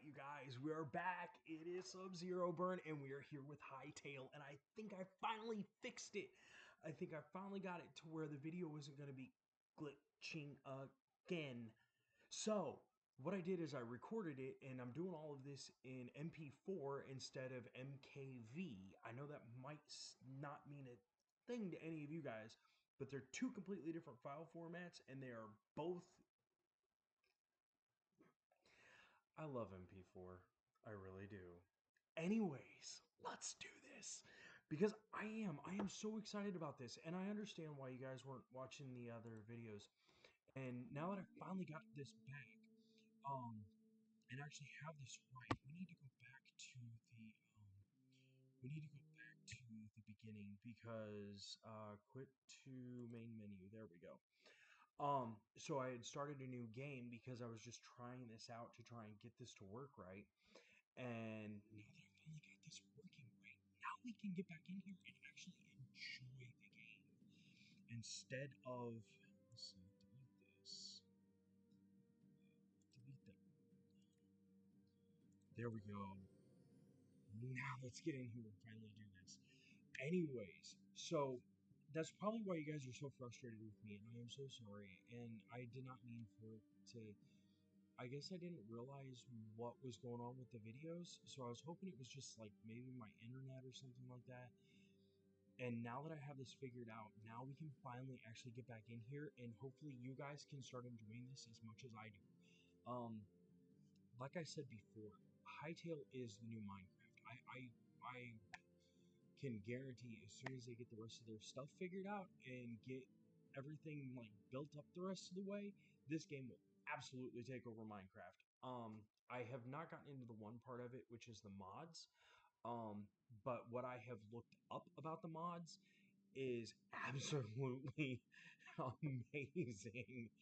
you guys. We are back. It is Subzeroburn, and we are here with Hytale, and I think I finally fixed it. I think I finally got it to where the video isn't going to be glitching again. So, what I did is I recorded it, and I'm doing all of this in MP4 instead of MKV. I know that might not mean a thing to any of you guys, but they're two completely different file formats, and they are both. I love MP4. I really do. Anyways, let's do this. Because I am so excited about this, and I understand why you guys weren't watching the other videos. And now that I finally got this back, and actually have this right, we need to go back to the beginning because quit to main menu. There we go. So I had started a new game because I was just trying this out to try and get this to work right. And now that I finally got this working right, now we can get back in here and actually enjoy the game. Instead of, let's see, delete this. Delete that. There we go. Now let's get in here and finally do this. Anyways, so that's probably why you guys are so frustrated with me, and I am so sorry. And I did not mean for it to. I guess I didn't realize what was going on with the videos, so I was hoping it was just like maybe my internet or something like that. And now that I have this figured out, now we can finally actually get back in here, and hopefully you guys can start enjoying this as much as I do. Like I said before, Hytale is the new Minecraft. I can guarantee as soon as they get the rest of their stuff figured out and get everything like built up the rest of the way, this game will absolutely take over Minecraft. I have not gotten into the one part of it, which is the mods. But what I have looked up about the mods is absolutely amazing.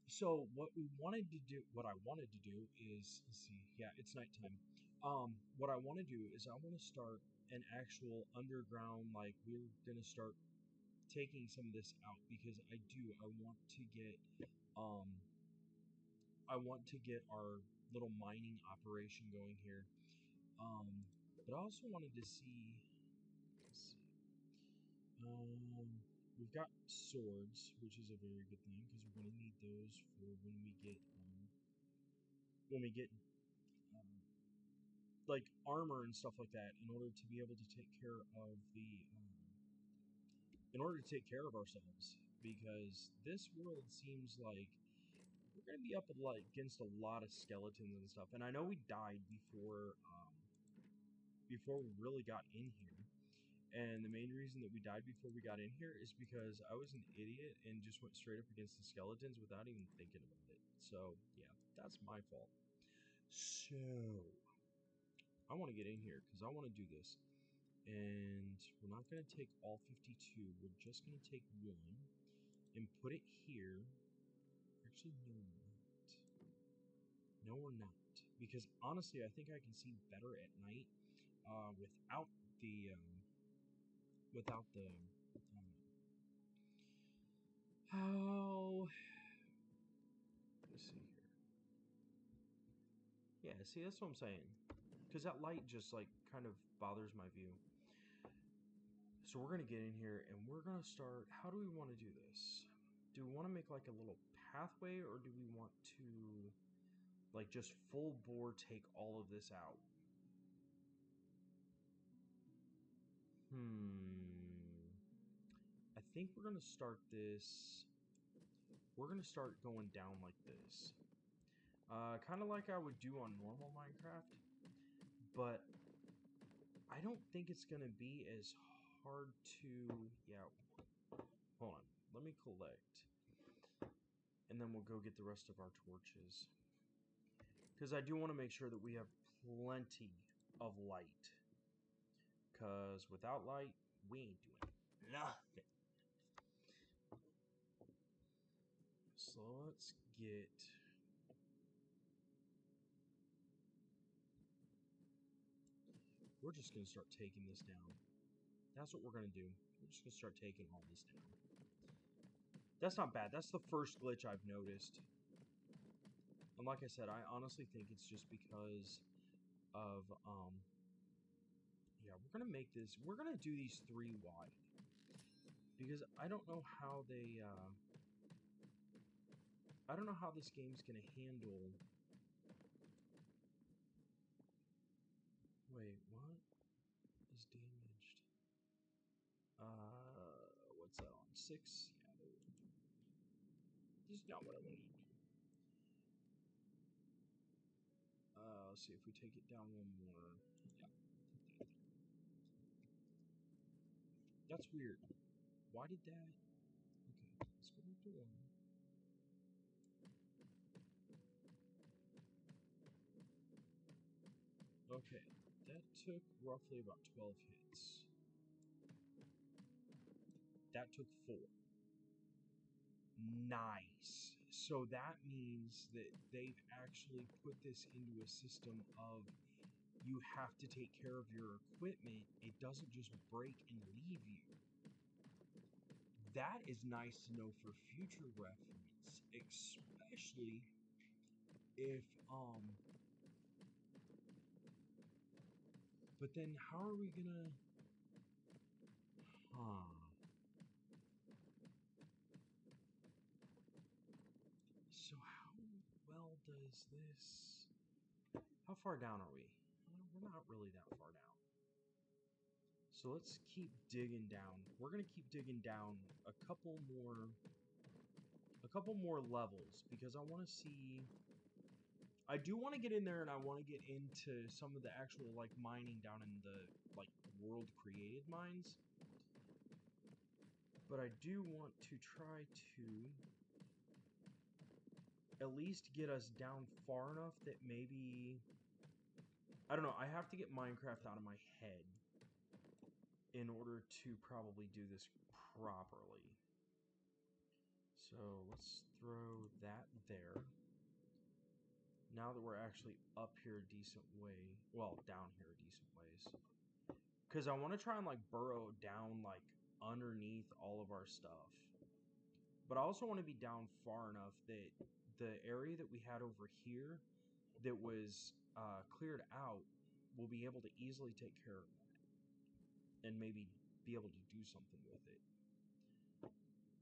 So what I wanted to do is, let's see, yeah, it's nighttime. What I want to do is I want to start an actual underground, like we're gonna start taking some of this out because um, I want to get our little mining operation going here. But I also wanted to see, let's see, we've got swords, which is a very good thing because we're gonna need those for when we get like armor and stuff like that in order to be able to take care of ourselves, because this world seems like we're gonna be up against a lot of skeletons and stuff. And I know we died before we really got in here. And the main reason that we died before we got in here is because I was an idiot and just went straight up against the skeletons without even thinking about it. So, yeah, that's my fault. So, I want to get in here because I want to do this. And we're not going to take all 52. We're just going to take one and put it here. Actually, no, we're not. No, we're not. Because honestly, I think I can see better at night without the how, let's see here. Yeah, see, that's what I'm saying. Because that light just like kind of bothers my view. So we're gonna get in here and we're gonna start. How do we want to do this? Do we want to make like a little pathway, or do we want to like just full bore take all of this out? I think we're gonna start this. We're gonna start going down like this. Kind of like I would do on normal Minecraft, but I don't think it's gonna be as hard to, yeah, hold on, let me collect, and then we'll go get the rest of our torches, because I do want to make sure that we have plenty of light, because without light, we ain't doing nothing. So let's get... We're just going to start taking this down. That's what we're going to do. We're just going to start taking all this down. That's not bad. That's the first glitch I've noticed. And like I said, I honestly think it's just because of, yeah, we're gonna make this, we're gonna do these 3 wide. Because I don't know how they, I don't know how this game's gonna handle... Wait, what is damaged? What's that on? 6? Yeah, this is not what I wanted to do. Let's see if we take it down 1 more. Yeah. That's weird. Why did that... Okay, let's go back to 1. Okay, that took roughly about 12 hits. That took 4. Nice. So that means that they've actually put this into a system of you have to take care of your equipment. It doesn't just break and leave you. That is nice to know for future reference, especially if, but then how are we gonna, so how well does this, how far down are we? We're not really that far down. So let's keep digging down. We're gonna keep digging down a couple more levels because I want to see. I do want to get in there and I want to get into some of the actual like mining down in the like world created mines. But I do want to try to at least get us down far enough that maybe, I don't know, I have to get Minecraft out of my head in order to probably do this properly. So let's throw that there. Now that we're actually up here a decent way, well, down here a decent ways. Because I want to try and like burrow down like underneath all of our stuff. But I also want to be down far enough that the area that we had over here that was cleared out, we'll be able to easily take care of that. And maybe be able to do something with it.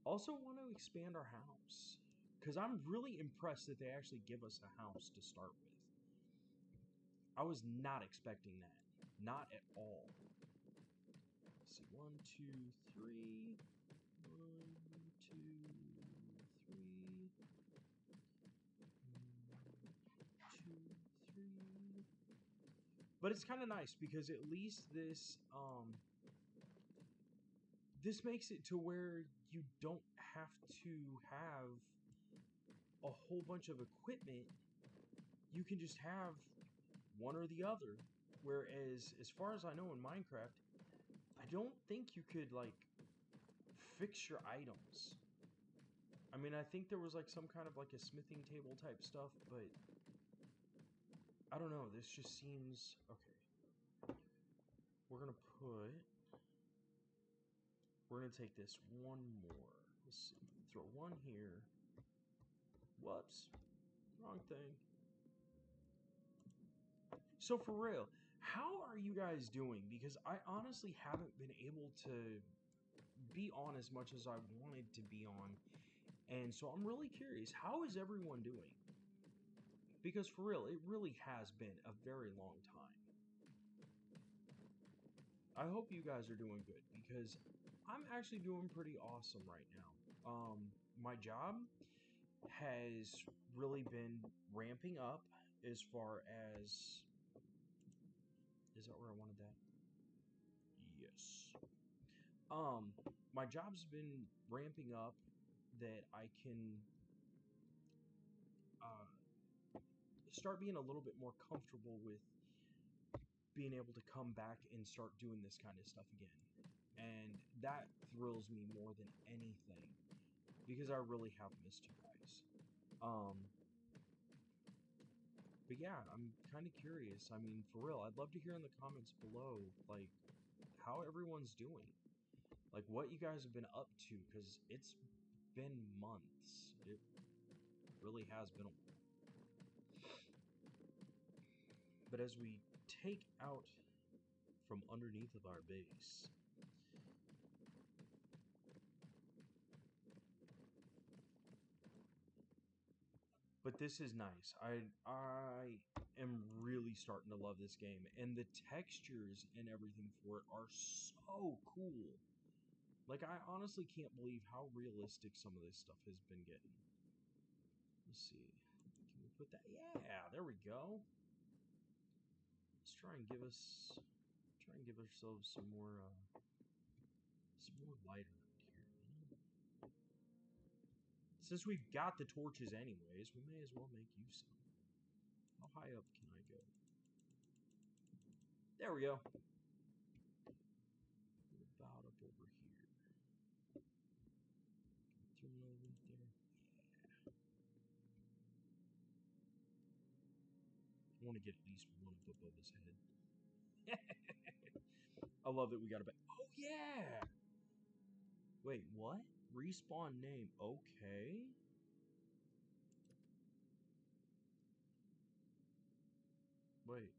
Also want to expand our house. Because I'm really impressed that they actually give us a house to start with. I was not expecting that. Not at all. Let's see, 1, 2, 3. 1, 2, 3. 1, 2, 3. But it's kind of nice because at least this this makes it to where you don't have to have a whole bunch of equipment. You can just have one or the other. Whereas, as far as I know in Minecraft, I don't think you could, like, fix your items. I mean, I think there was, like, some kind of, like, a smithing table type stuff, but I don't know. This just seems... Okay. We're gonna take this 1 more. Let's see. Throw 1 here. Whoops. Wrong thing. So for real, how are you guys doing? Because I honestly haven't been able to be on as much as I wanted to be on. And so I'm really curious, how is everyone doing? Because for real, it really has been a very long time. I hope you guys are doing good because I'm actually doing pretty awesome right now. My job has really been ramping up as far as... Is that where I wanted that? Yes. My job's been ramping up that I can start being a little bit more comfortable with being able to come back and start doing this kind of stuff again. And that thrills me more than anything because I really have missed you guys. But yeah, I'm kind of curious. I mean, for real, I'd love to hear in the comments below, like, how everyone's doing. Like, what you guys have been up to, because it's been months. It really has been a while. But as we take out from underneath of our base, but this is nice. I am really starting to love this game, and the textures and everything for it are so cool. Like, I honestly can't believe how realistic some of this stuff has been getting. Let's see. Can we put that? Yeah, there we go. Let's try and give ourselves some more light around here. Since we've got the torches anyways, we may as well make use of them. How high up can I go? There we go. About up over here. Throw it over there. Yeah. I want to get at least one up above his head. I love that we got a bed. Oh, yeah! Wait, what? Respawn name. Okay. Wait.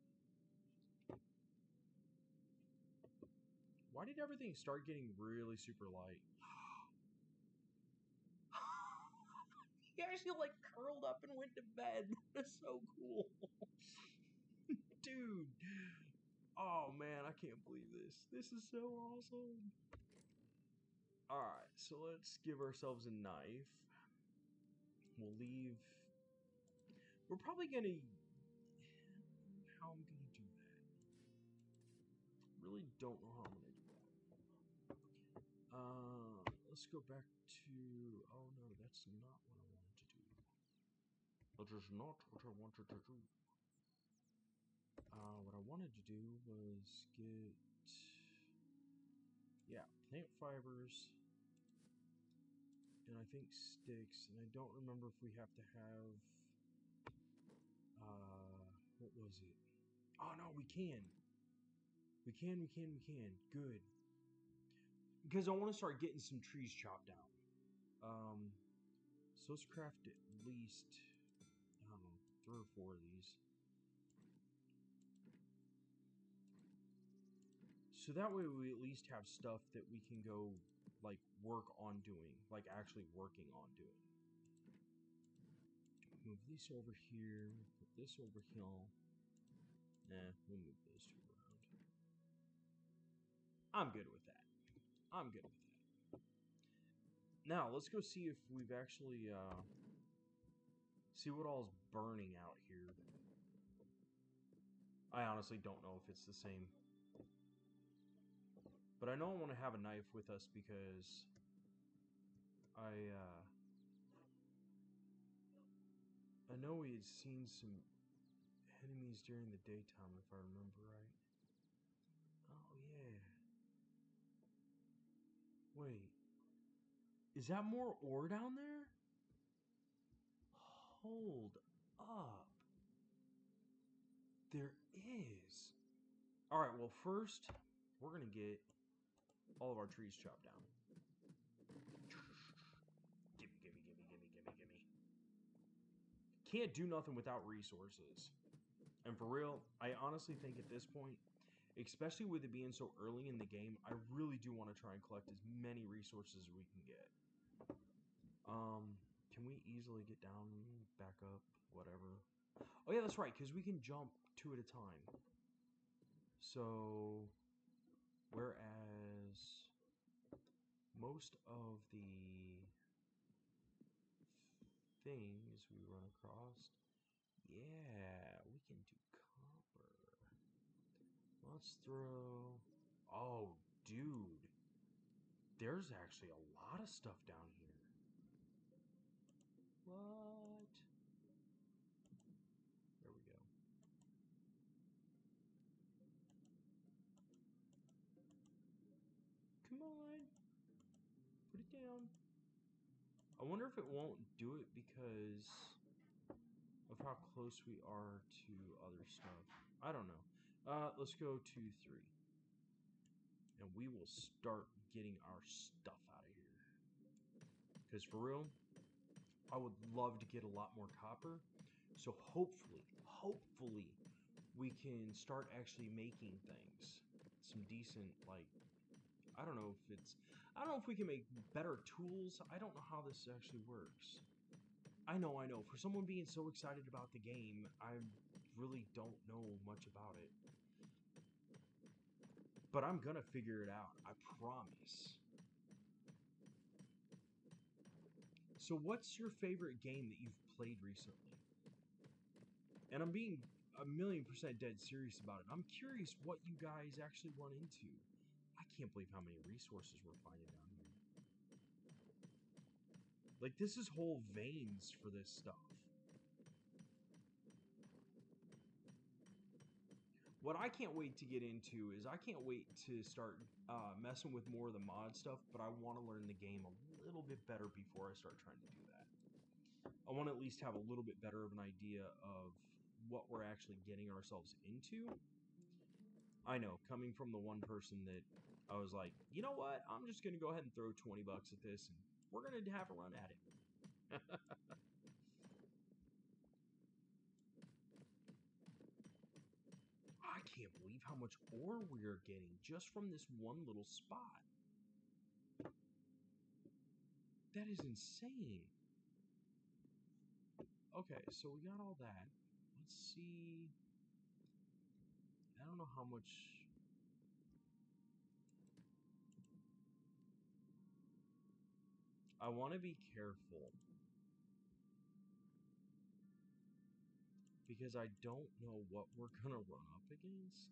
Why did everything start getting really super light? He actually, like, curled up and went to bed. That's so cool. Dude. Oh, man, I can't believe this. This is so awesome. Alright, so let's give ourselves a knife. We'll leave... We're probably gonna... How I'm gonna do that? Really don't know how I'm gonna do that. Let's go back to... Oh, no, that's not what I wanted to do. That is not what I wanted to do. What I wanted to do was get... Yeah, plant fibers... And I think sticks, and I don't remember if we have to have, what was it? Oh no, we can. We can. Good. Because I want to start getting some trees chopped down. So let's craft at least, I don't know, 3 or 4 of these. So that way we at least have stuff that we can go, like, work on doing. Like, actually working on doing. Move this over here, put this over here. Nah, we'll move those 2 around. I'm good with that. Now, let's go see if we've actually, see what all's burning out here. I honestly don't know if it's the same. But I know I want to have a knife with us because I know we had seen some enemies during the daytime, if I remember right. Oh, yeah. Wait. Is that more ore down there? Hold up. There is. Alright, well, first, we're going to get all of our trees chopped down. Gimme. Can't do nothing without resources. And for real, I honestly think at this point, especially with it being so early in the game, I really do want to try and collect as many resources as we can get. Can we easily get down, back up, whatever? Oh yeah, that's right, because we can jump 2 at a time. So, whereas most of the things we run across, yeah, we can do copper. Let's throw... Oh, dude. There's actually a lot of stuff down here. What? There we go. Come on. Put it down. I wonder if it won't do it because of how close we are to other stuff. I don't know. Let's go to 3. And we will start getting our stuff out of here. Because for real, I would love to get a lot more copper. So hopefully, we can start actually making things. Some decent, like, I don't know if it's, I don't know if we can make better tools. I don't know how this actually works. I know. For someone being so excited about the game, I really don't know much about it. But I'm gonna figure it out, I promise. So what's your favorite game that you've played recently? And I'm being a million% dead serious about it. I'm curious what you guys actually run into. I can't believe how many resources we're finding down here. Like, this is whole veins for this stuff. What I can't wait to get into is I can't wait to start messing with more of the mod stuff, but I want to learn the game a little bit better before I start trying to do that. I want to at least have a little bit better of an idea of what we're actually getting ourselves into. I know, coming from the one person that I was like, you know what, I'm just going to go ahead and throw 20 bucks at this, and we're going to have a run at it. I can't believe how much ore we're getting just from this one little spot. That is insane. Okay, so we got all that. Let's see. I don't know how much. I want to be careful because I don't know what we're going to run up against.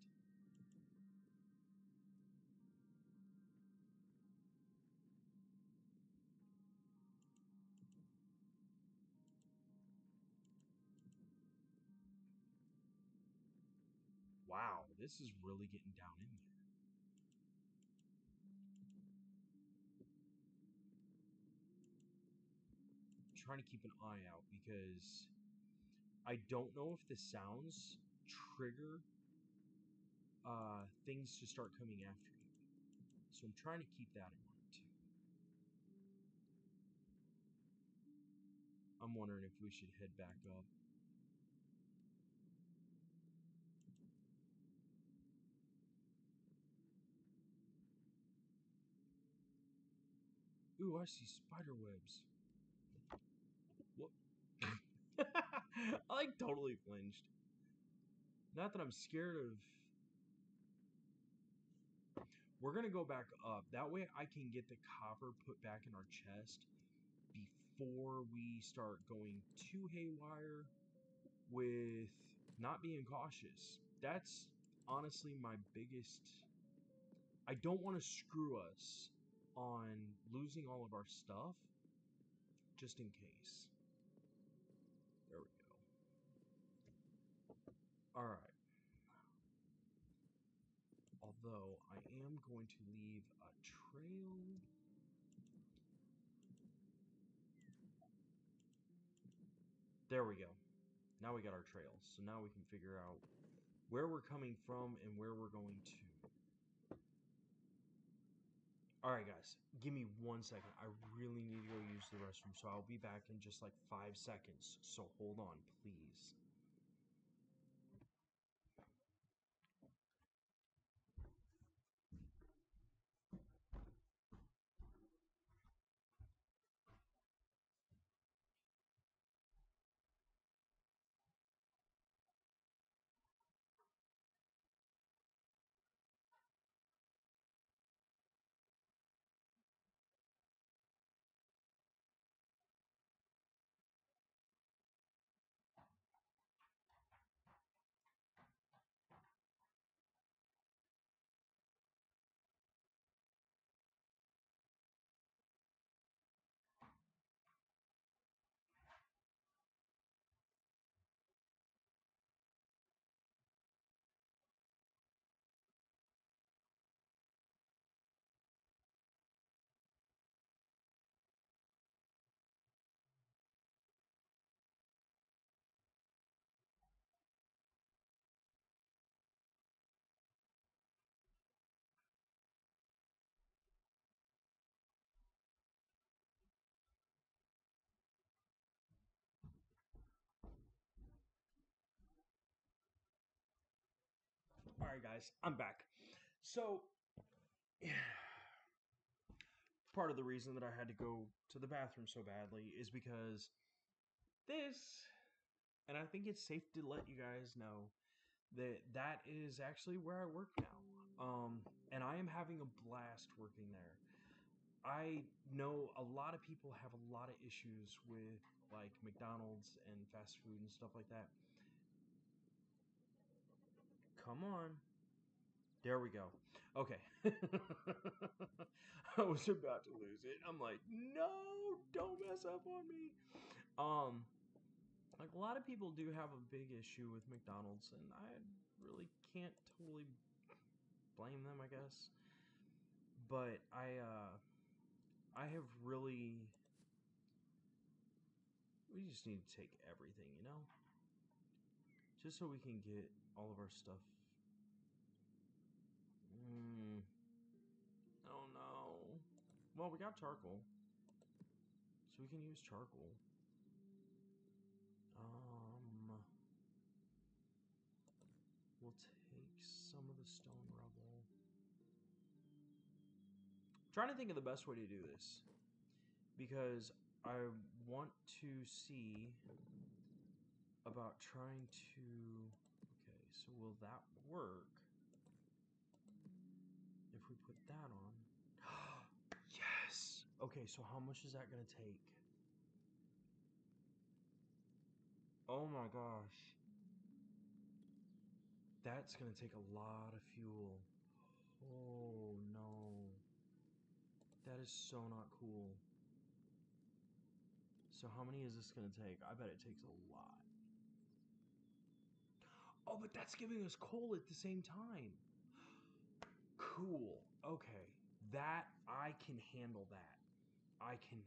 Wow, this is really getting down in there. I'm trying to keep an eye out because I don't know if the sounds trigger things to start coming after you. So I'm trying to keep that in mind too. I'm wondering if we should head back up. Ooh, I see spider webs. What? I like totally flinched. Not that I'm scared of. We're gonna go back up. That way I can get the copper put back in our chest before we start going too haywire with not being cautious. That's honestly my biggest. I don't want to screw us on losing all of our stuff just in case. There we go. Alright. Although I am going to leave a trail. There we go. Now we got our trails. So now we can figure out where we're coming from and where we're going to. Alright guys, give me 1 second. I really need to go use the restroom, so I'll be back in just like 5 seconds. So hold on, please. Alright guys, I'm back. So, part of the reason that I had to go to the bathroom so badly is because this, and I think it's safe to let you guys know that that is actually where I work now. And I am having a blast working there. I know a lot of people have a lot of issues with like McDonald's and fast food and stuff like that. Come on. There we go. Okay. I was about to lose it. I'm like, no, don't mess up on me. Like a lot of people do have a big issue with McDonald's, and I really can't totally blame them, I guess. But I have really, we just need to take everything, you know? Just so we can get all of our stuff. Oh no. Well, we got charcoal. So we can use charcoal. We'll take some of the stone rubble. I'm trying to think of the best way to do this. Because I want to see about trying to... Okay, so will that work if we put that on? Yes! Okay, so how much is that going to take? Oh my gosh. That's going to take a lot of fuel. Oh no. That is so not cool. So how many is this going to take? I bet it takes a lot. Oh, but that's giving us coal at the same time. Cool. Okay. That, I can handle that. I can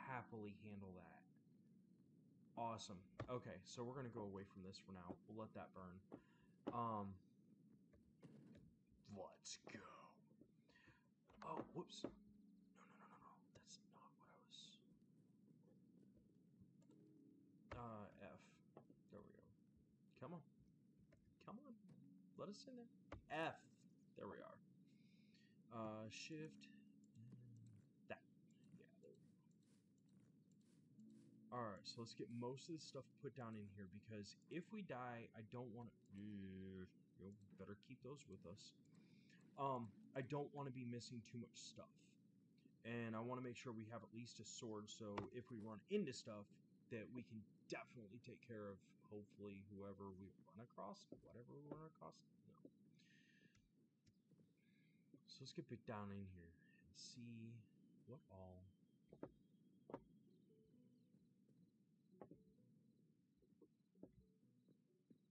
happily handle that. Awesome. Okay, so we're going to go away from this for now. We'll let that burn. Let's go. Oh, whoops. No. That's not what I was... F. There we go. Come on. Come on. Let us in there. F. There we are. Shift. That. Yeah, there we go. Alright, so let's get most of this stuff put down in here, because if we die, I don't want to... You better keep those with us. I don't want to be missing too much stuff. And I want to make sure we have at least a sword, so if we run into stuff, that we can definitely take care of, hopefully, whoever we run across. Whatever we run across. No. So let's get back down in here and see what all...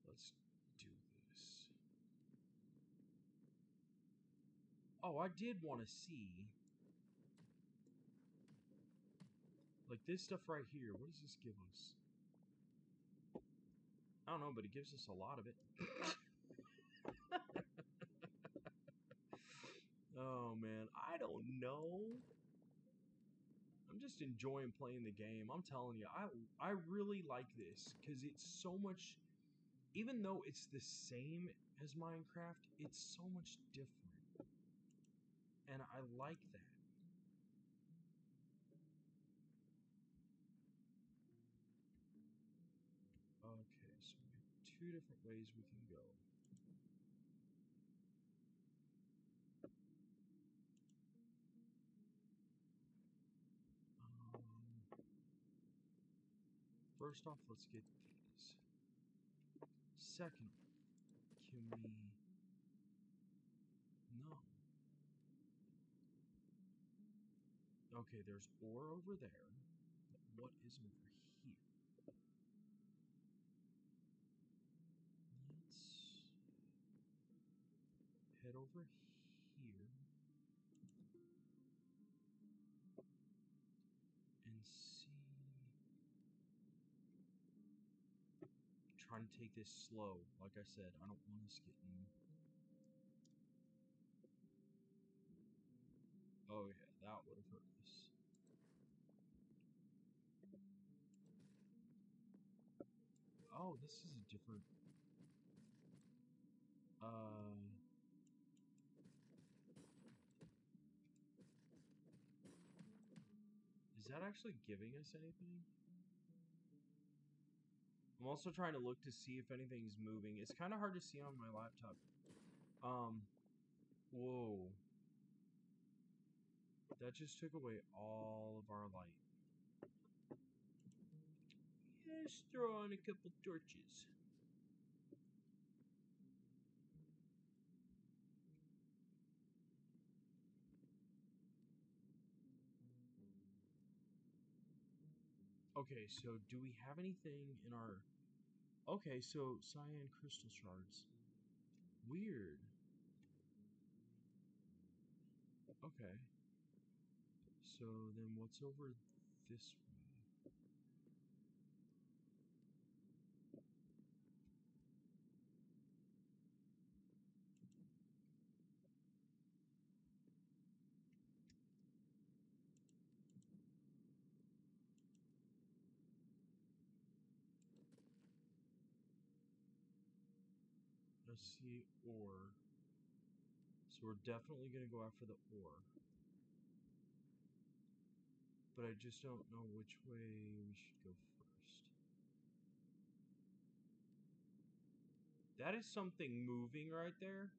Let's do this. Oh, I did want to see... Like this stuff right here, what does this give us? I don't know, but it gives us a lot of it. Oh man, I don't know. I'm just enjoying playing the game. I'm telling you, I really like this because it's so much... Even though it's the same as Minecraft, it's so much different. And I like that. Okay, so we have two different ways we can go. First off, let's get these. Second, can we... No. Okay, there's ore over there. But what is over here? Let's head over here and see. I'm trying to take this slow. Like I said, I don't want us getting... Oh yeah, that would have hurt us. Oh, this is a different... that actually giving us anything? I'm also trying to look to see if anything's moving. It's kind of hard to see on my laptop. Whoa. That just took away all of our light. Let's throw on a couple torches. Okay, so do we have anything in our... Okay, so cyan crystal shards. Weird. Okay. So then what's over this way? Let's see, ore. So we're definitely going to go after the ore. But I just don't know which way we should go first. That is something moving right there.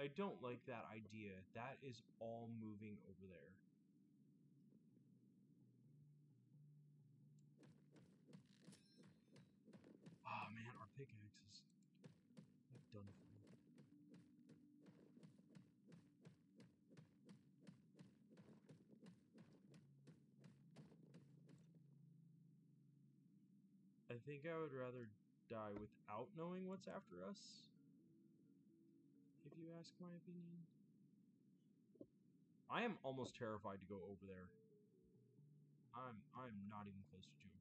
I don't like that idea. That is all moving over there. Oh man, our pickaxe is done for. I think I would rather die without knowing what's after us, if you ask my opinion. I am almost terrified to go over there. I'm not even close to joking.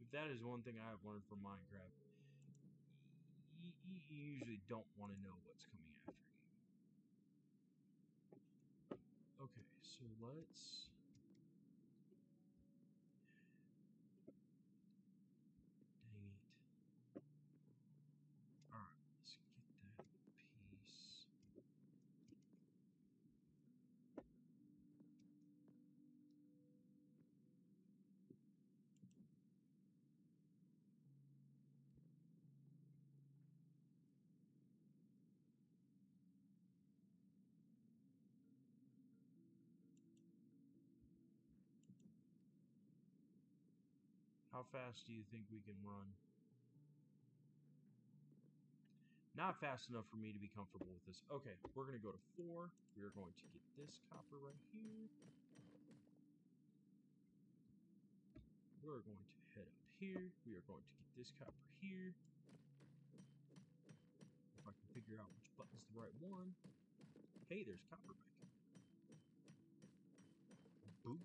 If that is one thing I have learned from Minecraft, you usually don't want to know what's coming after you. Okay, so let's... Dang it. Alright, let's get that piece. How fast do you think we can run? Not fast enough for me to be comfortable with this. Okay, we're going to go to 4. We are going to get this copper right here. We're going to head up here. We are going to get this copper here. If I can figure out which button's the right one. Hey, there's copper back. Boom.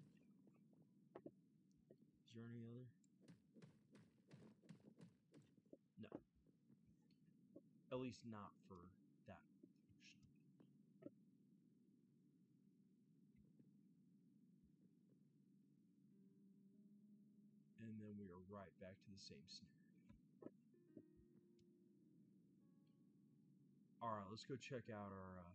Is there any other? No. At least not for that portion. And then we are right back to the same scenario. Alright, let's go check out our...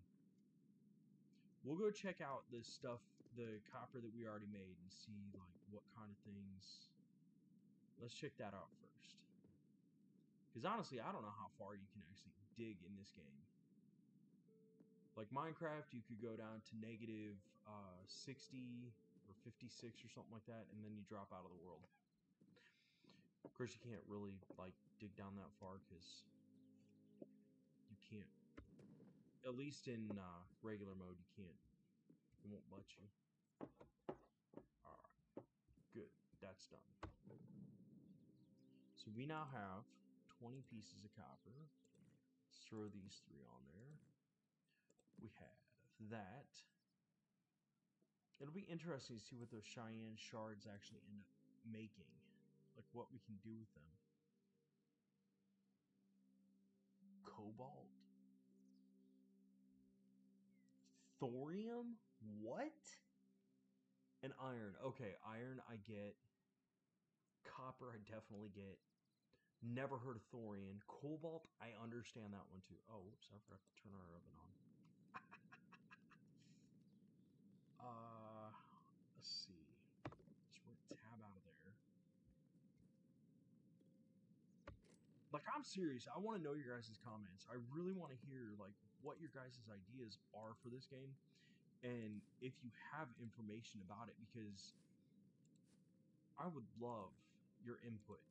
We'll go check out the stuff, the copper that we already made, and see, like, what kind of things... Let's check that out first. Because honestly, I don't know how far you can actually dig in this game. Like Minecraft, you could go down to negative 60 or 56 or something like that, and then you drop out of the world. Of course, you can't really, like, dig down that far, because you can't. At least in regular mode, you can't. It won't let you. Alright. Good. That's done. So we now have 20 pieces of copper. Let's throw these 3 on there. We have that. It'll be interesting to see what those Cheyenne shards actually end up making. Like what we can do with them. Cobalt? Thorium? What? And iron. Okay, iron I get. Copper I definitely get. Never heard of thorium. Cobalt, I understand that one too. Oh, whoops, I forgot to turn our oven on. Let's see. Let's work tab out of there. Like, I'm serious. I want to know your guys' comments. I really want to hear, like, what your guys' ideas are for this game. And if you have information about it, because I would love your input.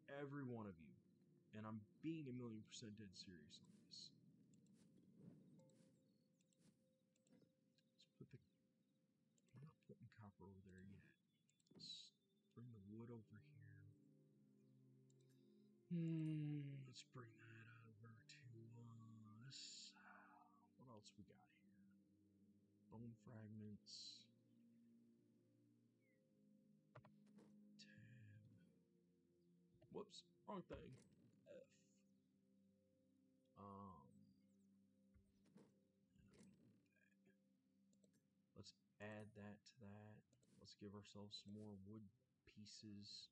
Every one of you. And I'm being 1,000,000% dead serious on this. Let's put the... I'm not putting copper over there yet. Let's bring the wood over here. Let's bring that over to us. What else we got here? Bone fragments. Tab. Whoops, wrong thing. F. Let's add that to that. Let's give ourselves some more wood pieces.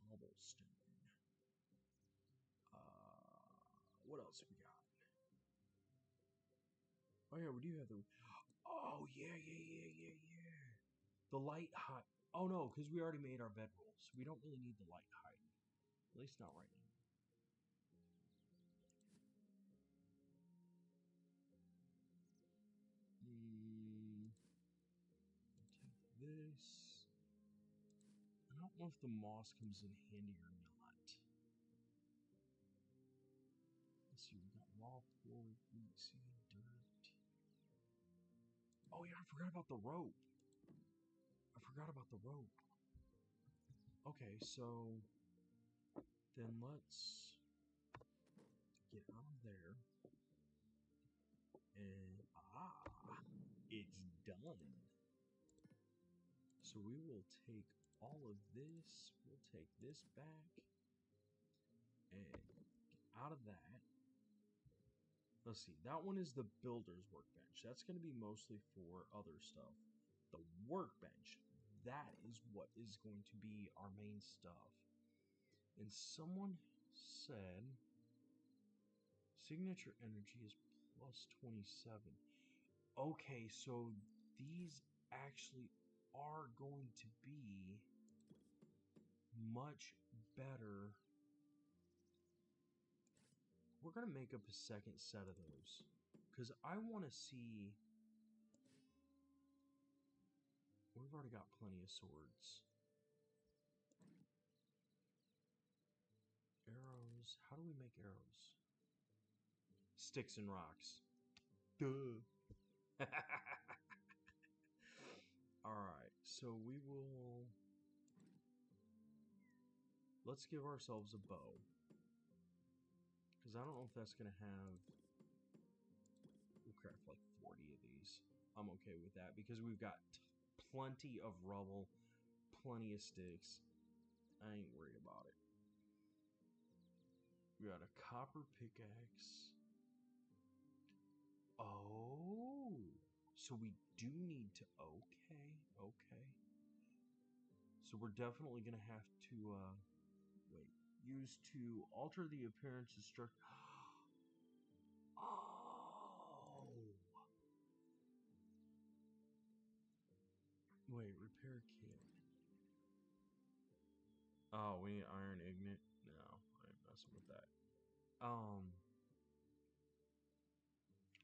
Cobblestone. What else we got? Oh yeah, we do have the... Oh yeah. The light height. Oh no, because we already made our bedrolls. We don't really need the light height. At least not right now. Take this. I don't know if the moss comes in handy or not. Let's see, we got raw pork, wheat seed, dirt. Oh yeah, I forgot about the rope. Okay, so then let's get out of there. And it's done. So we will take all of this, we'll take this back, and get out of that. Let's see, that one is the builder's workbench. That's going to be mostly for other stuff. The workbench, that is what is going to be our main stuff. And someone said signature energy is plus 27. Okay, so these actually are going to be much better. We're going to make up a second set of those, because I want to see... We've already got plenty of swords. Arrows. How do we make arrows? Sticks and rocks. Duh. Alright, so we will... Let's give ourselves a bow. Because I don't know if that's going to have... We'll craft like 40 of these. I'm okay with that, because we've got plenty of rubble, plenty of sticks. I ain't worried about it. We got a copper pickaxe. Oh, so we do need to... Okay. So we're definitely going to have to, wait. Use to alter the appearance of structure. Oh. Wait, repair kit. Oh, we need iron ignite? No, I ain't messing with that.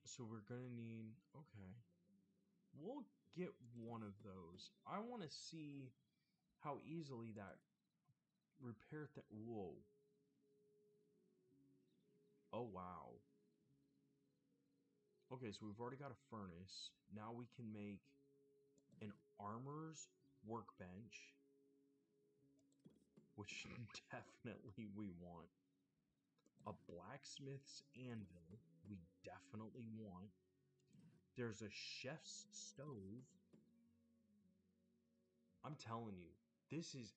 So we're gonna need... Okay. We'll get one of those. I want to see how easily that repair that... Whoa. Oh, wow. Okay, so we've already got a furnace. Now we can make an armor's workbench, which definitely we want. A blacksmith's anvil, we definitely want. There's a chef's stove. I'm telling you, this is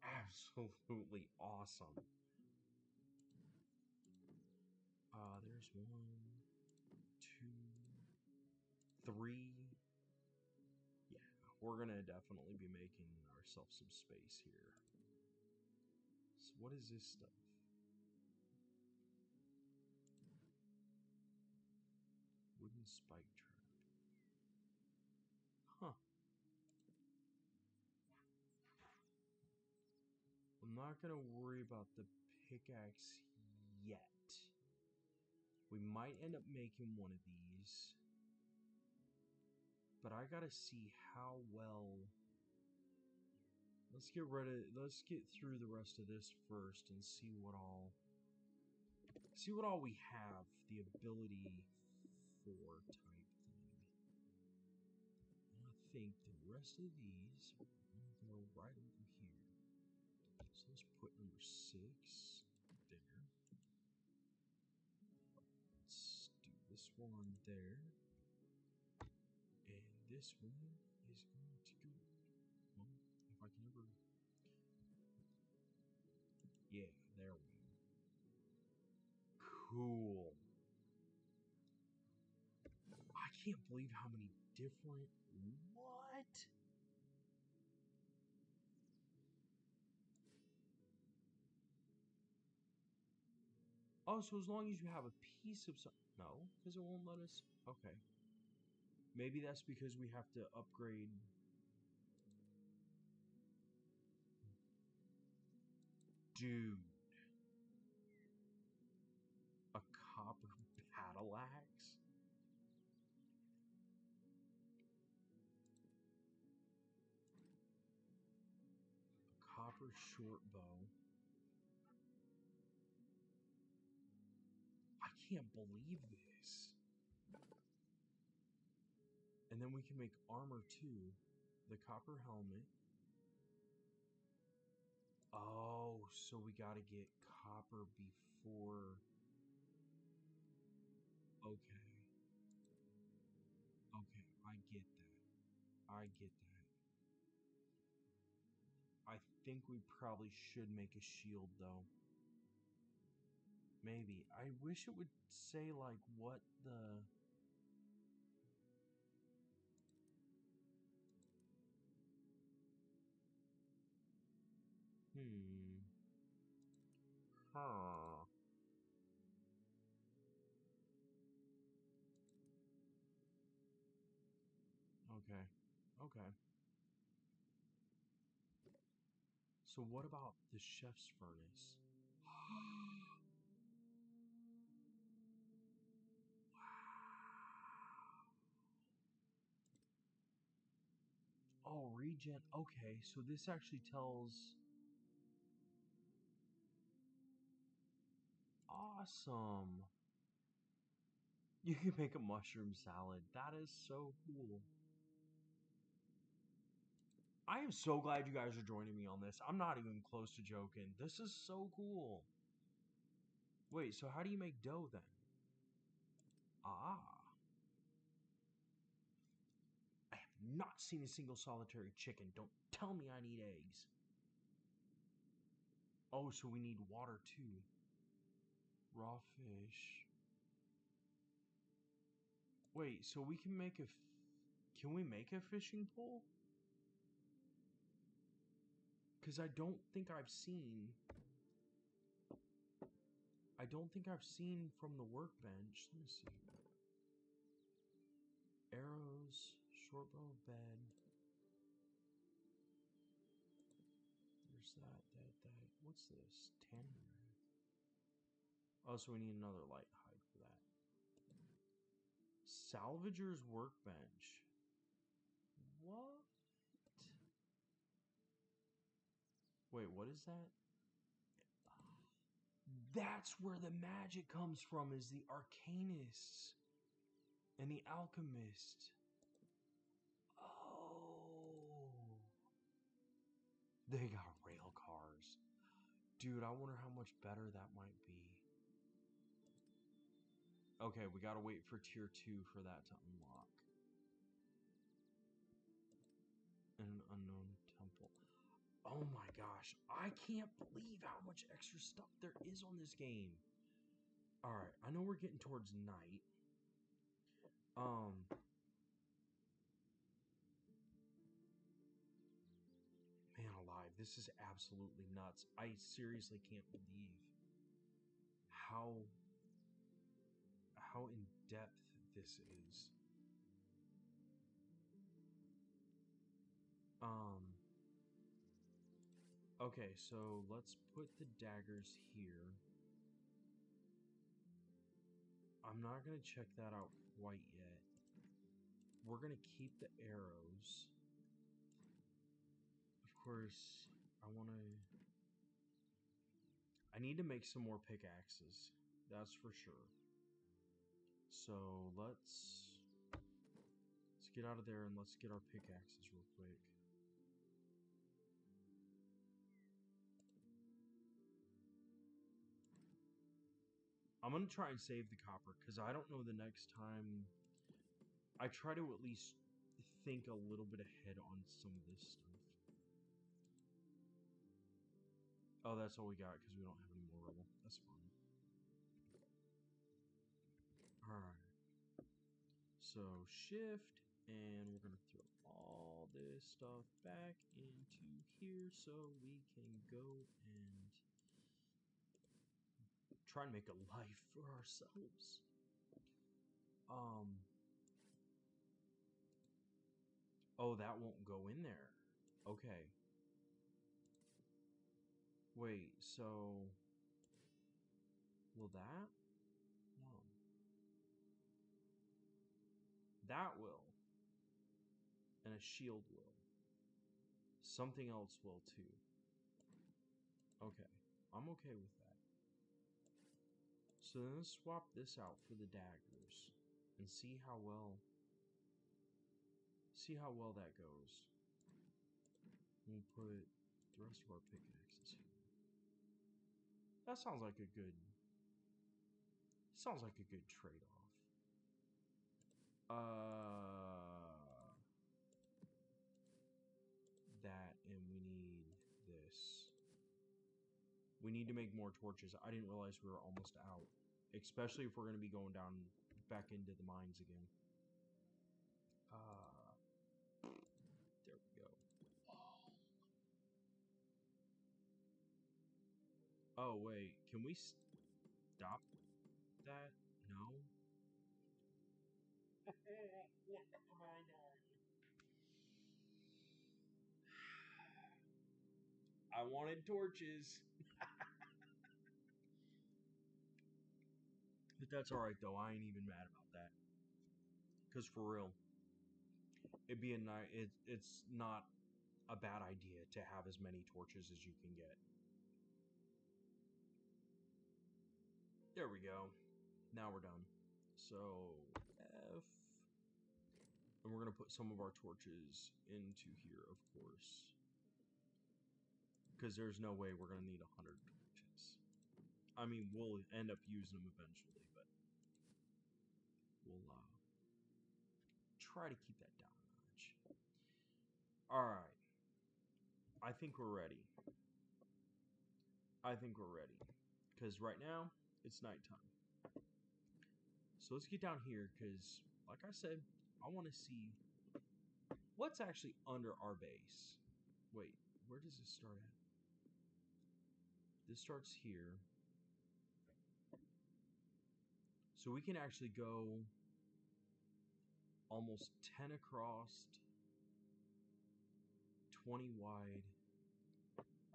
absolutely awesome. There's 1, 2, 3. Yeah, we're gonna definitely be making ourselves some space here. So what is this stuff? Wooden spike trap. Huh. I'm not gonna worry about the pickaxe yet. We might end up making one of these. But I gotta see how well... Let's get through the rest of this first and see what all we have the ability for type thing. And I think the rest of these are gonna go right over here. So let's put number 6 there. Let's do this one there. And this one is going to go... Well, if I can ever... Yeah, there we go. Cool. I can't believe how many different... What? Oh, so as long as you have a piece of something... No, because it won't let us... Okay. Maybe that's because we have to upgrade... Dude. A copper battle axe? A copper short bow. I can't believe this. And then we can make armor too. The copper helmet. Oh, so we gotta get copper before... Okay. Okay, I get that. I get that. I think we probably should make a shield though. Maybe. I wish it would say like what the... Huh. Okay. Okay. So what about the chef's furnace? Oh, regen. Okay, so this actually tells... Awesome. You can make a mushroom salad. That is so cool. I am so glad you guys are joining me on this. I'm not even close to joking. This is so cool. Wait, so how do you make dough then? Ah. I have not seen a single solitary chicken. Don't tell me I need eggs. Oh, so we need water too. Raw fish. Wait, so we can make a... Can we make a fishing pole? Because I don't think I've seen... from the workbench. Let me see. Arrows, short bow, bed. There's that. What's this? Tanner. Oh, so we need another light hide for that. Salvager's workbench. What? Wait, what is that? That's where the magic comes from, is the arcanists and the alchemist. Oh. They got rail cars. Dude, I wonder how much better that might be. Okay, we gotta wait for tier 2 for that to unlock. An unknown temple. Oh my gosh, I can't believe how much extra stuff there is on this game. Alright, I know we're getting towards night. this is absolutely nuts. I seriously can't believe how in depth this is. Okay, so let's put the daggers here. I'm not gonna check that out quite yet. We're gonna keep the arrows. Of course, I need to make some more pickaxes. That's for sure. So let's get out of there and let's get our pickaxes real quick. I'm gonna try and save the copper because I don't know the next time. I try to at least think a little bit ahead on some of this stuff. Oh, that's all we got because we don't have any more rubble. That's fine. Alright. So shift, and we're gonna throw all this stuff back into here so we can go and try and make a life for ourselves. Oh, that won't go in there. Okay. Wait, so will that? No. That will. And a shield will. Something else will too. Okay. I'm okay with that. So then let's swap this out for the daggers and see how well that goes. We'll put the rest of our pickaxes here. That sounds like a good trade-off. That, and we need this. We need to make more torches. I didn't realize we were almost out. Especially if we're going to be going down back into the mines again. There we go. Oh, wait. Can we stop that? No? What am I doing? I wanted torches. But that's alright though, I ain't even mad about that. Because for real, it'd be a nice, it's not a bad idea to have as many torches as you can get. There we go. Now we're done. So, F. And we're going to put some of our torches into here, of course. Because there's no way we're going to need 100 torches. I mean, we'll end up using them eventually, but we'll try to keep that down a notch. Alright. I think we're ready. Because right now, it's nighttime. So let's get down here, because, like I said, I want to see what's actually under our base. Wait, where does this start at? This starts here. So we can actually go almost 10 across, 20 wide.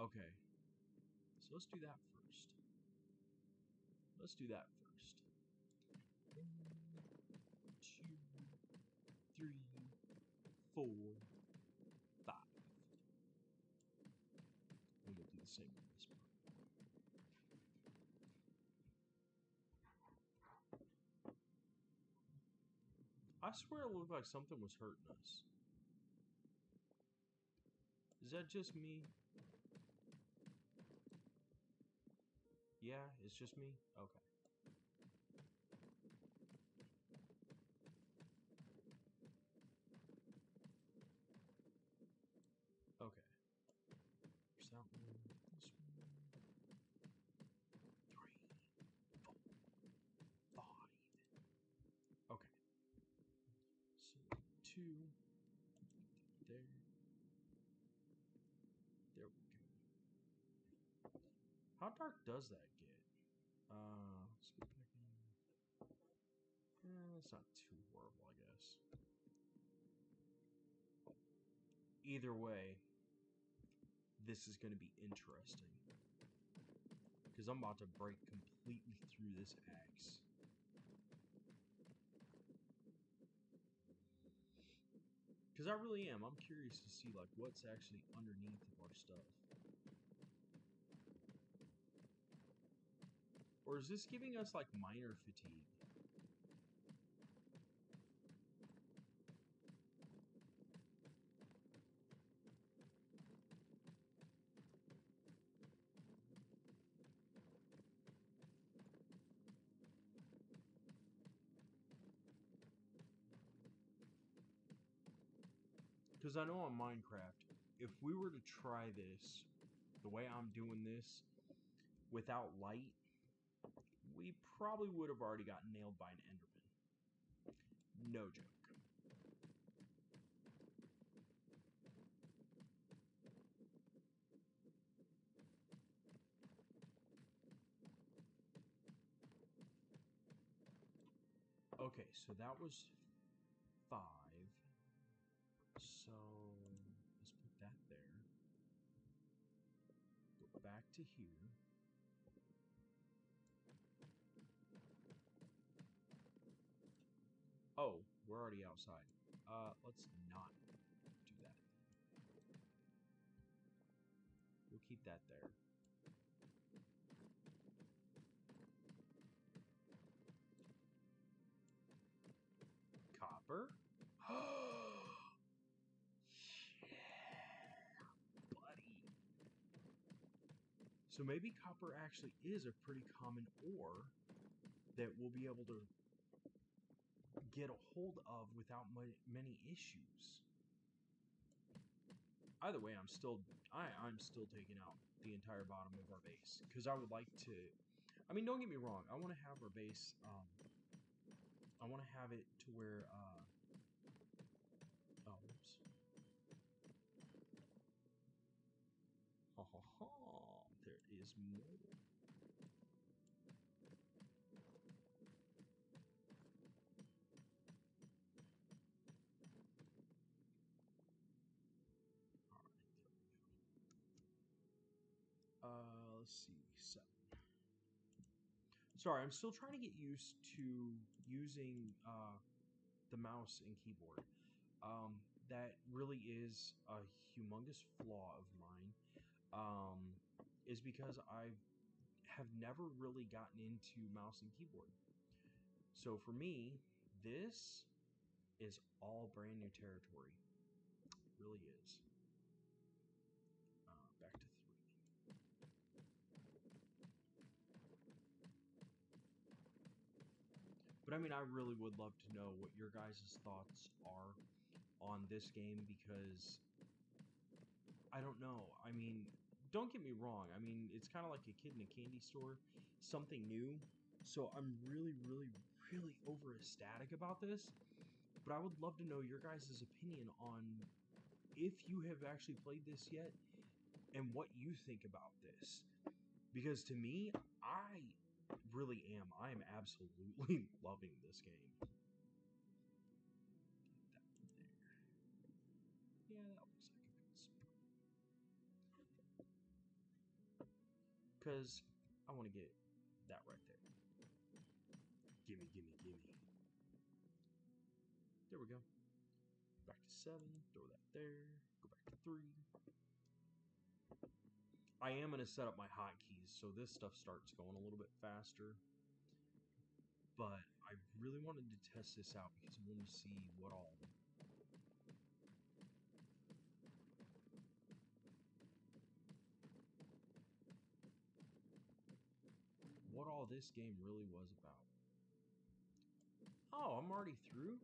Okay. So let's do that first. 1, 2, 3, 4, 5. And we'll do the same on this part. I swear it looked like something was hurting us. Is that just me? Yeah, it's just me? Okay. Okay. There's that one, this one. 3, 4, 5. Okay. So 2. There. There we go. How dark does that get? Let's go back in. It's not too horrible, I guess. Either way, this is going to be interesting. Because I'm about to break completely through this axe. Because I really am. I'm curious to see, like, what's actually underneath of our stuff. Or is this giving us, like, minor fatigue? Because I know on Minecraft, if we were to try this, the way I'm doing this, without light, we probably would have already gotten nailed by an Enderman. No joke. Okay, so that was 5. So let's put that there. Go back to here. Oh, we're already outside. Let's not do that. We'll keep that there. Copper? Yeah, buddy. So maybe copper actually is a pretty common ore that we'll be able to get a hold of without many issues. Either way, I'm still taking out the entire bottom of our base because I would like to. I mean, don't get me wrong. I want to have our base. I want to have it to where. Oh, oops. Ha ha ha! There is more. Let's see, 7. Sorry, I'm still trying to get used to using the mouse and keyboard. That really is a humongous flaw of mine. Is because I have never really gotten into mouse and keyboard. So for me, this is all brand new territory. It really is. Back to 3. But I mean, I really would love to know what your guys' thoughts are on this game because I don't know. I mean, don't get me wrong. I mean, it's kind of like a kid in a candy store, something new. So I'm really, really, really over ecstatic about this. But I would love to know your guys' opinion on if you have actually played this yet and what you think about this. Because to me, I really am. I am absolutely loving this game. That there. Yeah, that looks like a good spot. Because I want to get that right there. Gimme, gimme, gimme. There we go. Back to 7. Throw that there. Go back to 3. I am going to set up my hotkeys so this stuff starts going a little bit faster. But I really wanted to test this out because I want to see what all this game really was about. Oh, I'm already through?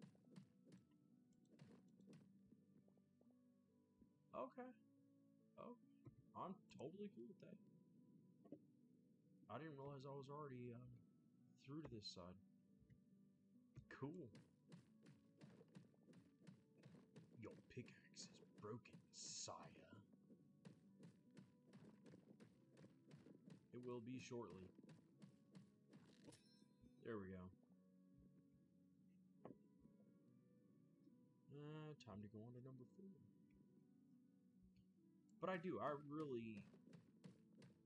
Okay. Oh, I'm totally cool with that. I didn't realize I was already through to this side. Cool. Your pickaxe is broken, sire. It will be shortly. There we go. Time to go on to number 4. But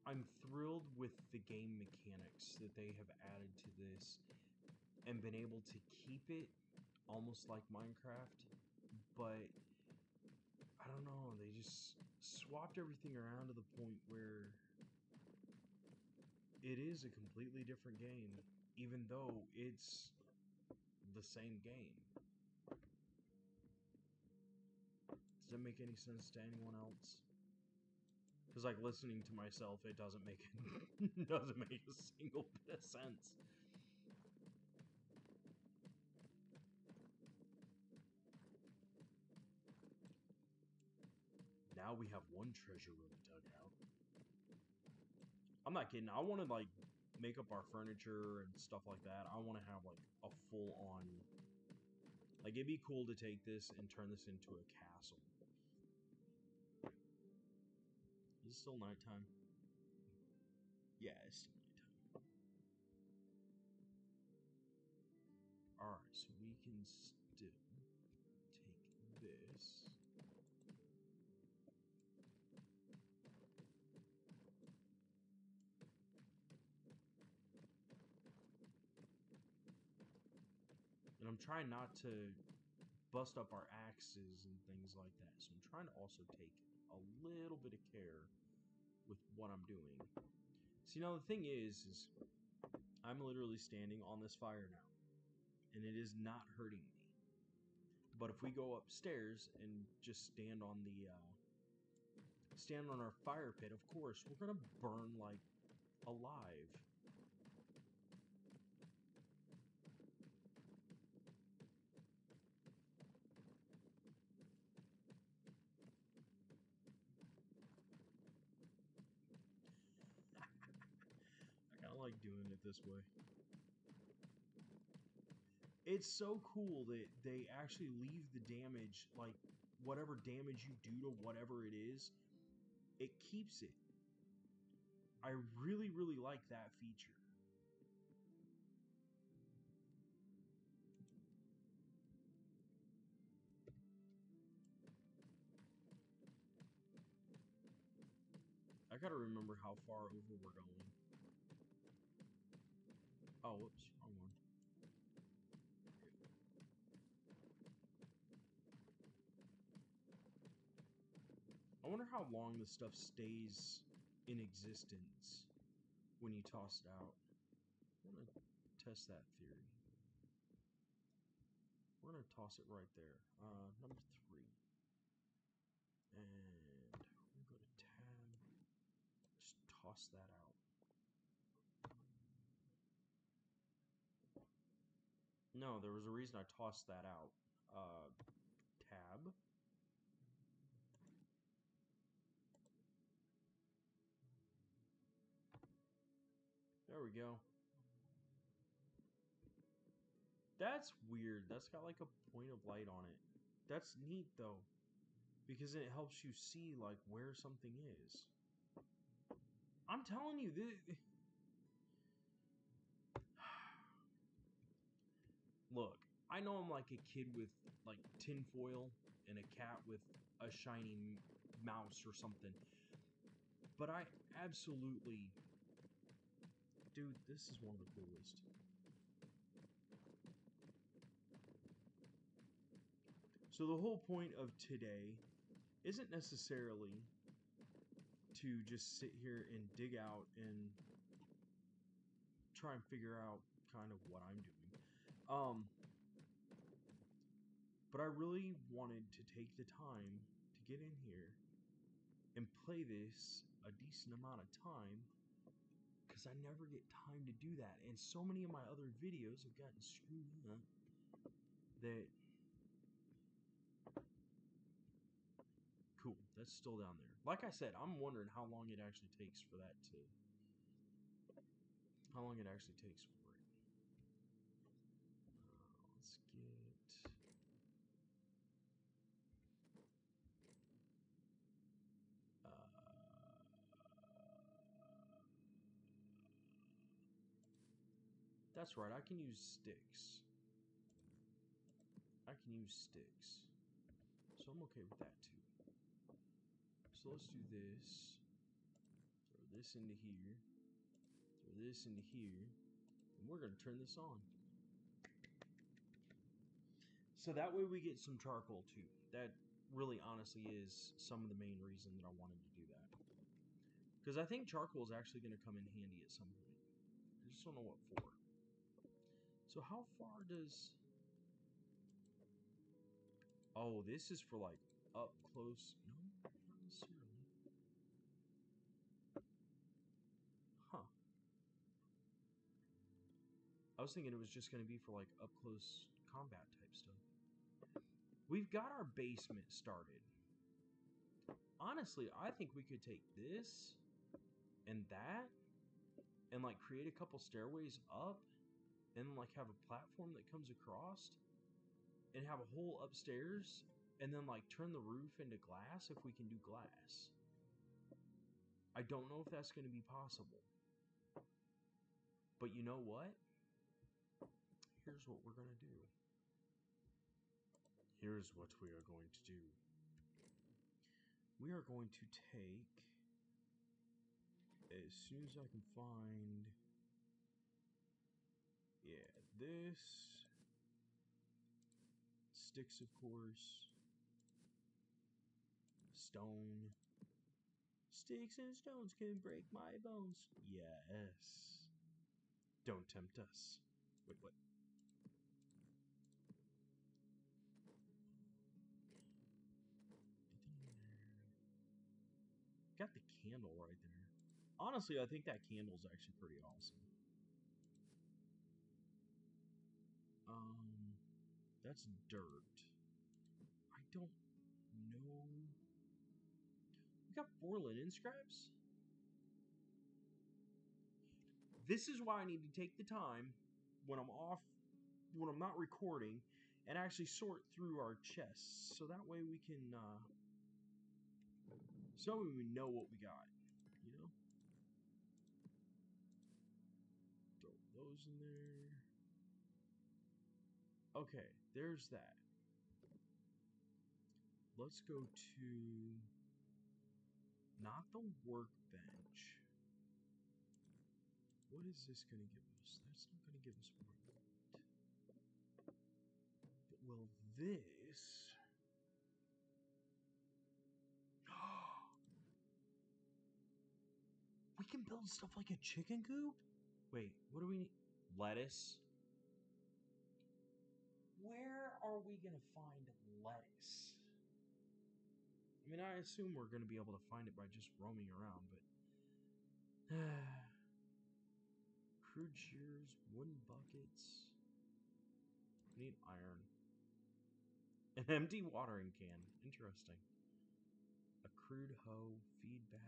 I'm thrilled with the game mechanics that they have added to this and been able to keep it almost like Minecraft, but I don't know, they just swapped everything around to the point where it is a completely different game, even though it's the same game. Does that make any sense to anyone else? Because, like, listening to myself, it doesn't make doesn't make a single bit of sense. Now we have one treasure room dug out. I'm not kidding. I want to, like, make up our furniture and stuff like that. I want to have, like, a full-on... Like, it'd be cool to take this and turn this into a castle. Is it still nighttime? Yeah, it's still nighttime. Alright, so we can still take this. And I'm trying not to bust up our axes and things like that. So I'm trying to also take a little bit of care with what I'm doing. So, you know, the thing is I'm literally standing on this fire now. And it is not hurting me. But if we go upstairs and just stand on our fire pit, of course, we're gonna burn like alive. I kind of like doing it this way. It's so cool that they actually leave the damage, like whatever damage you do to whatever it is, it keeps it. I really, really like that feature. I gotta remember how far over we're going. Oh, whoops, wrong one. I wonder how long this stuff stays in existence when you toss it out. I'm gonna test that theory. We're gonna toss it right there. Number 3. And we're gonna go to tab. Just toss that out. No, there was a reason I tossed that out. Tab. There we go. That's weird. That's got like a point of light on it. That's neat though, because it helps you see like where something is. I'm telling you, look, I know I'm like a kid with like tinfoil and a cat with a shiny mouse or something, but I absolutely, dude, this is one of the coolest. So the whole point of today isn't necessarily to just sit here and dig out and try and figure out kind of what I'm doing. But I really wanted to take the time to get in here and play this a decent amount of time, because I never get time to do that. And so many of my other videos have gotten screwed up that... Cool, that's still down there. Like I said, I'm wondering how long it actually takes for that to... How long it actually takes for it. Let's get... That's right, I can use sticks. I can use sticks. So I'm okay with that too. So let's do this. Throw this into here. Throw this into here. And we're going to turn this on. So that way we get some charcoal too. That really honestly is some of the main reason that I wanted to do that. Because I think charcoal is actually going to come in handy at some point. I just don't know what for. So how far does... Oh, this is for like up close. No, not necessarily. Huh. I was thinking it was just going to be for like up close combat type stuff. We've got our basement started. Honestly, I think we could take this and that and like create a couple stairways up and like have a platform that comes across and have a hole upstairs and then like turn the roof into glass if we can do glass. I don't know if that's going to be possible. But you know what? Here's what we're going to do. Here's what we are going to do. We are going to take, as soon as I can find, yeah, this, sticks of course, stone, sticks and stones can break my bones, yes, don't tempt us. Wait, what? Got the candle right there. Honestly, I think that candle's actually pretty awesome. That's dirt. I don't know. We got 4 linen scraps? This is why I need to take the time when I'm off, when I'm not recording, and actually sort through our chests. So that way we can, so we know what we got, you know? Throw those in there. Okay, there's that. Let's go to, not the workbench. What is this going to give us? That's not going to give us what we want. But will this... We can build stuff like a chicken coop? Wait, what do we need? Lettuce? Where are we going to find lettuce? I mean, I assume we're going to be able to find it by just roaming around, but... Crude shears, wooden buckets... We need iron. An empty watering can. Interesting. A crude hoe, feed bag.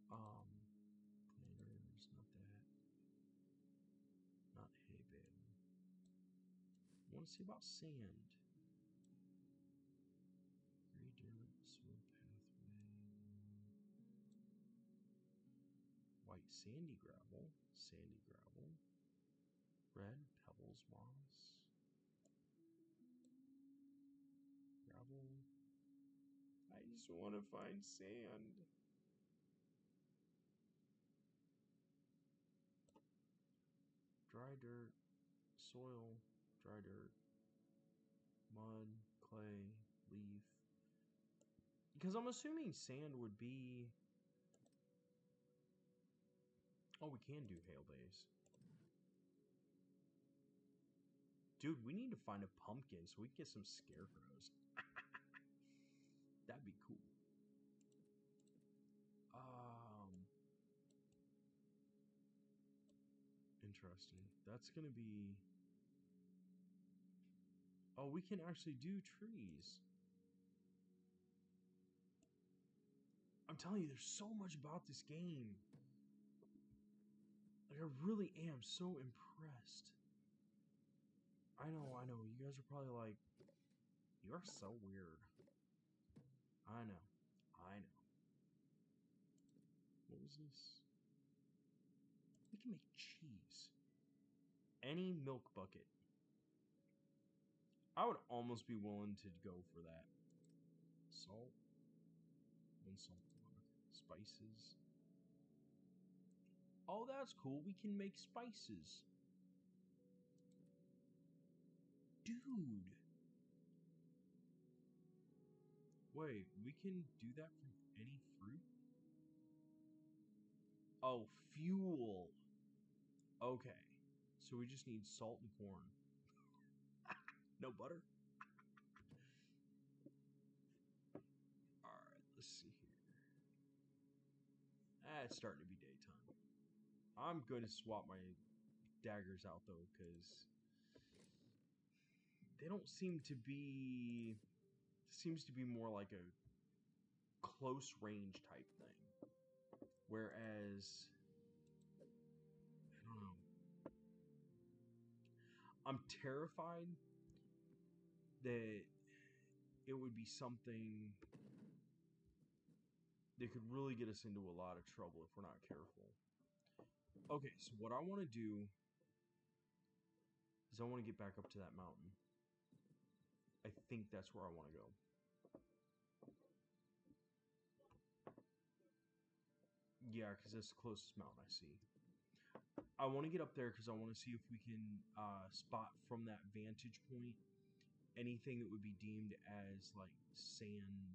Planters, not that. Not hay bale. I want to see about sand. Gray dirt, soil pathway. White sandy gravel. Sandy gravel. Red pebbles moss. Gravel. I just want to find sand. Dry dirt, soil, dry dirt, mud, clay, leaf. Because I'm assuming sand would be... Oh, we can do hail days. Dude, we need to find a pumpkin so we can get some scarecrows. That'd be cool. Interesting. That's gonna be... Oh, we can actually do trees. I'm telling you, there's so much about this game. Like, I really am so impressed. I know. You guys are probably like, you are so weird. I know. What was this? We can make cheese. Any milk bucket. I would almost be willing to go for that. Salt. 1 salt block. Spices. Oh, that's cool. We can make spices. Dude. Wait, we can do that from any fruit? Oh, fuel. Okay. So we just need salt and corn. No butter? Alright, let's see here. It's starting to be daytime. I'm going to swap my daggers out, though, because they don't seem to be... It seems to be more like a close range type thing. Whereas... I don't know. I'm terrified that it would be something that could really get us into a lot of trouble if we're not careful. Okay, so what I want to do is I want to get back up to that mountain. I think that's where I want to go. Yeah, because that's the closest mountain I see. I want to get up there because I want to see if we can spot from that vantage point anything that would be deemed as like sand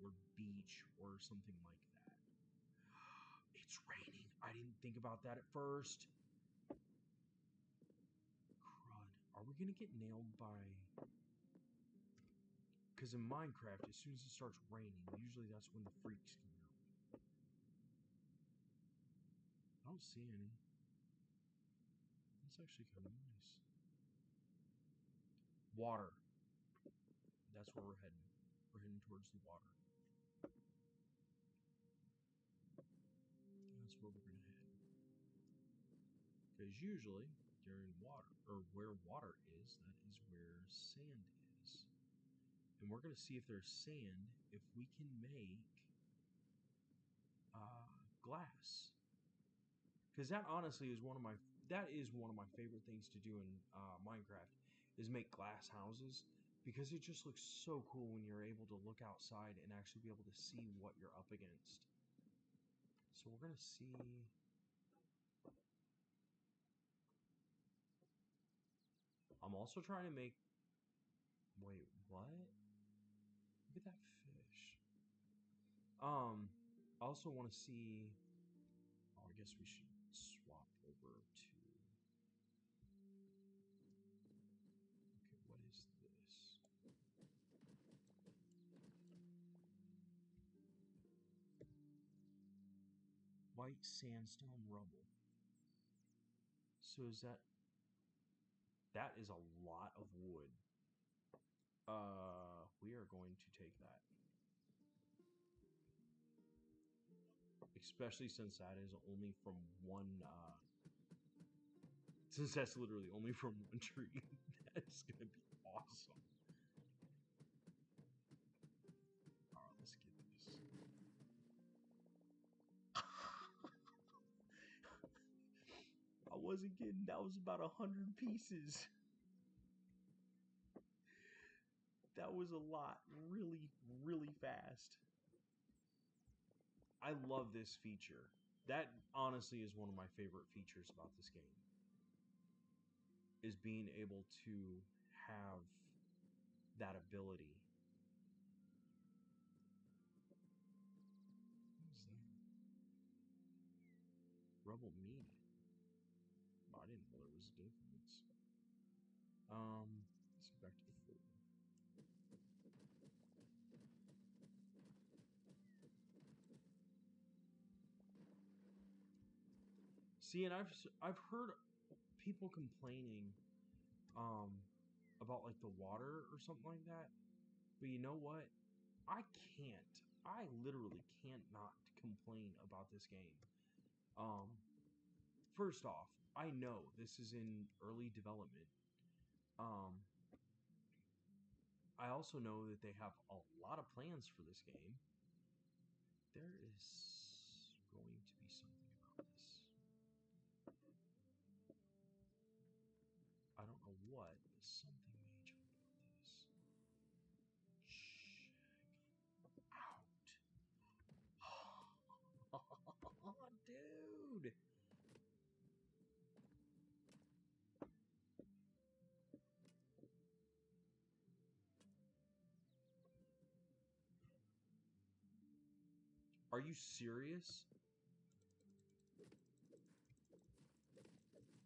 or beach or something like that. It's raining. I didn't think about that at first. Crud. Are we going to get nailed by... Because in Minecraft, as soon as it starts raining, usually that's when the freaks come out. I don't see any. That's actually kind of nice. Water. That's where we're heading. We're heading towards the water. That's where we're going to head. Because usually, during water, or where water is, that is where sand is. And we're going to see if there's sand, if we can make glass. Because that honestly is one of my favorite things to do in Minecraft, is make glass houses. Because it just looks so cool when you're able to look outside and actually be able to see what you're up against. So we're going to see... I'm also trying to make... Wait, what? Look at that fish. I also want to see... Oh, I guess we should swap over to... Okay, what is this? White sandstone rubble. So is that... That is a lot of wood. We are going to take that. Especially since that is only from one, since that's literally only from one tree. That's gonna be awesome. Alright, let's get this. I wasn't kidding, that was about 100 pieces. That was a lot, really, really fast. I love this feature. That honestly is one of my favorite features about this game. Is being able to have that ability. What is that? Rubble meat. Oh, I didn't know there was a difference. Let's go back to the 4. See, and I've heard people complaining about like the water or something like that. But you know what? I can't. I literally can't not complain about this game. First off, I know this is in early development. I also know that they have a lot of plans for this game. There is going to be something about this. what? Something major about this. Check out. Dude. Are you serious?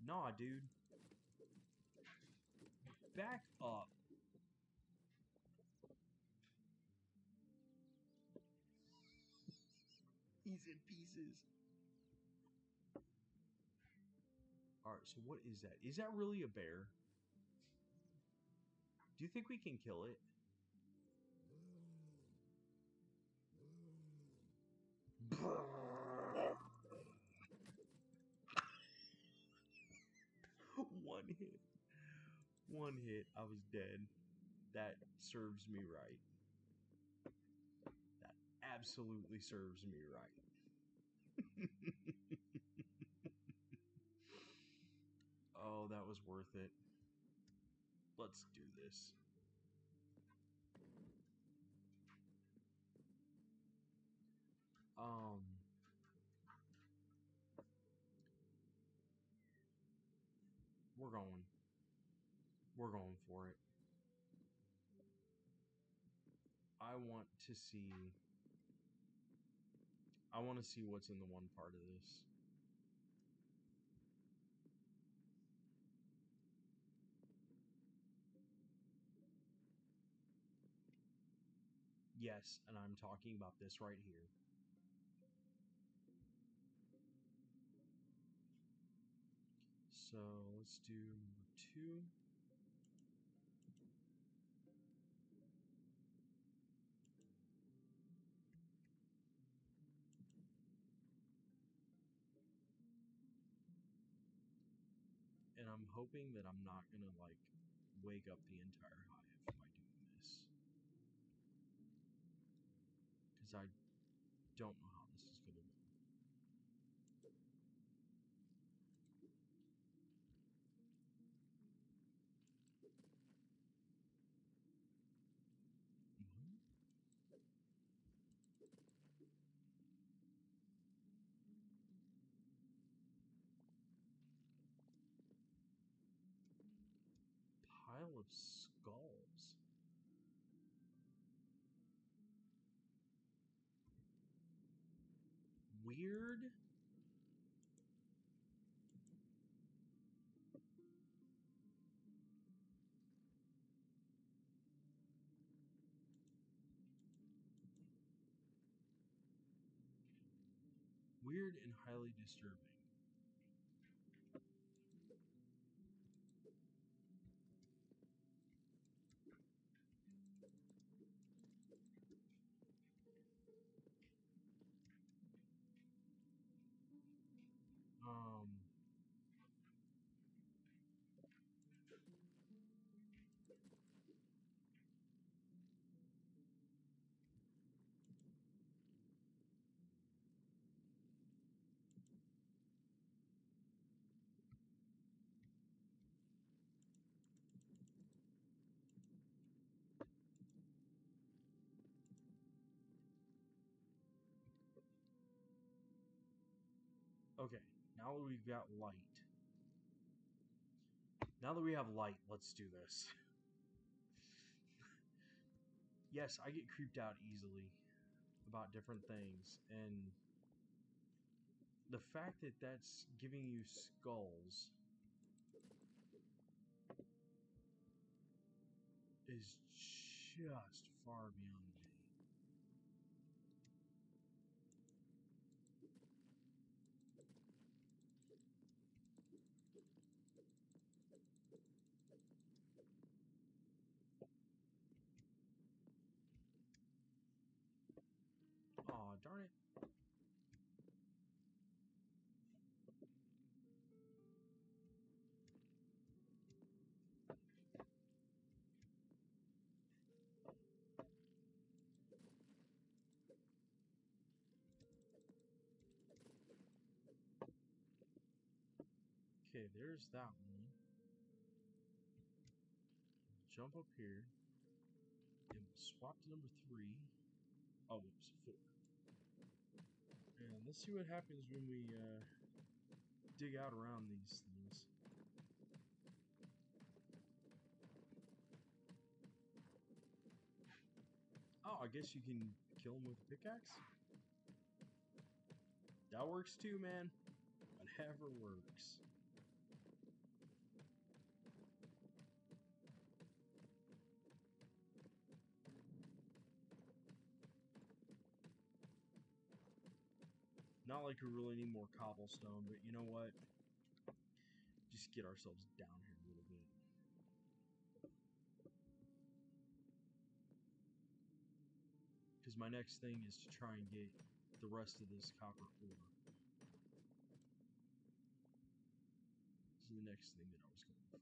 Nah, dude. Back up. He's in pieces. Alright, so what is that? Is that really a bear? Do you think we can kill it? One hit. One hit. I was dead. That serves me right. That absolutely serves me right. Oh, that was worth it. Let's do this. We're going. We're going for it. I want to see what's in the one part of this. Yes, and I'm talking about this right here. So let's do number 2. And I'm hoping that I'm not gonna like wake up the entire hive by doing this. Because I don't know how this is gonna go. Pile of skulls. Weird. Weird and highly disturbing. Okay, now that we've got light. Now that we have light, let's do this. Yes, I get creeped out easily about different things, and the fact that that's giving you skulls is just far beyond me. Aw, darn it. Okay, there's that one. jump up here, and we'll swap to number 3. Oh, whoops, 4. And let's see what happens when we dig out around these things. Oh, I guess you can kill them with a pickaxe? That works too, man. Whatever works. Not like we really need more cobblestone, but you know what? Just get ourselves down here a little bit. Because my next thing is to try and get the rest of this copper ore. This is the next thing that I was going for.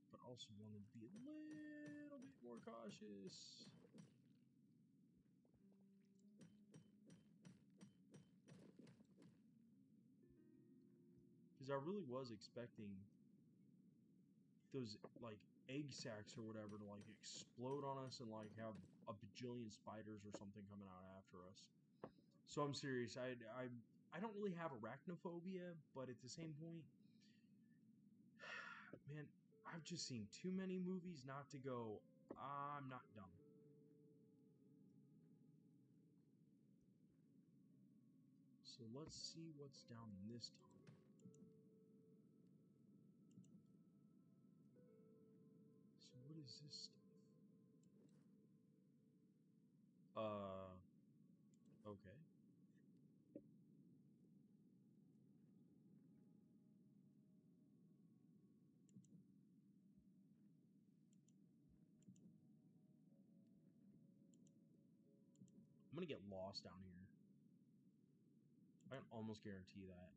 But also wanted to be a little bit more cautious. Because I really was expecting those, like, egg sacs or whatever to, like, explode on us and, like, have a bajillion spiders or something coming out after us. So I'm serious. I don't really have arachnophobia, but at the same point, man, I've just seen too many movies not to go, I'm not dumb. So let's see what's down in this tunnel. So what is this stuff? Okay. I'm gonna get lost down here. I can almost guarantee that.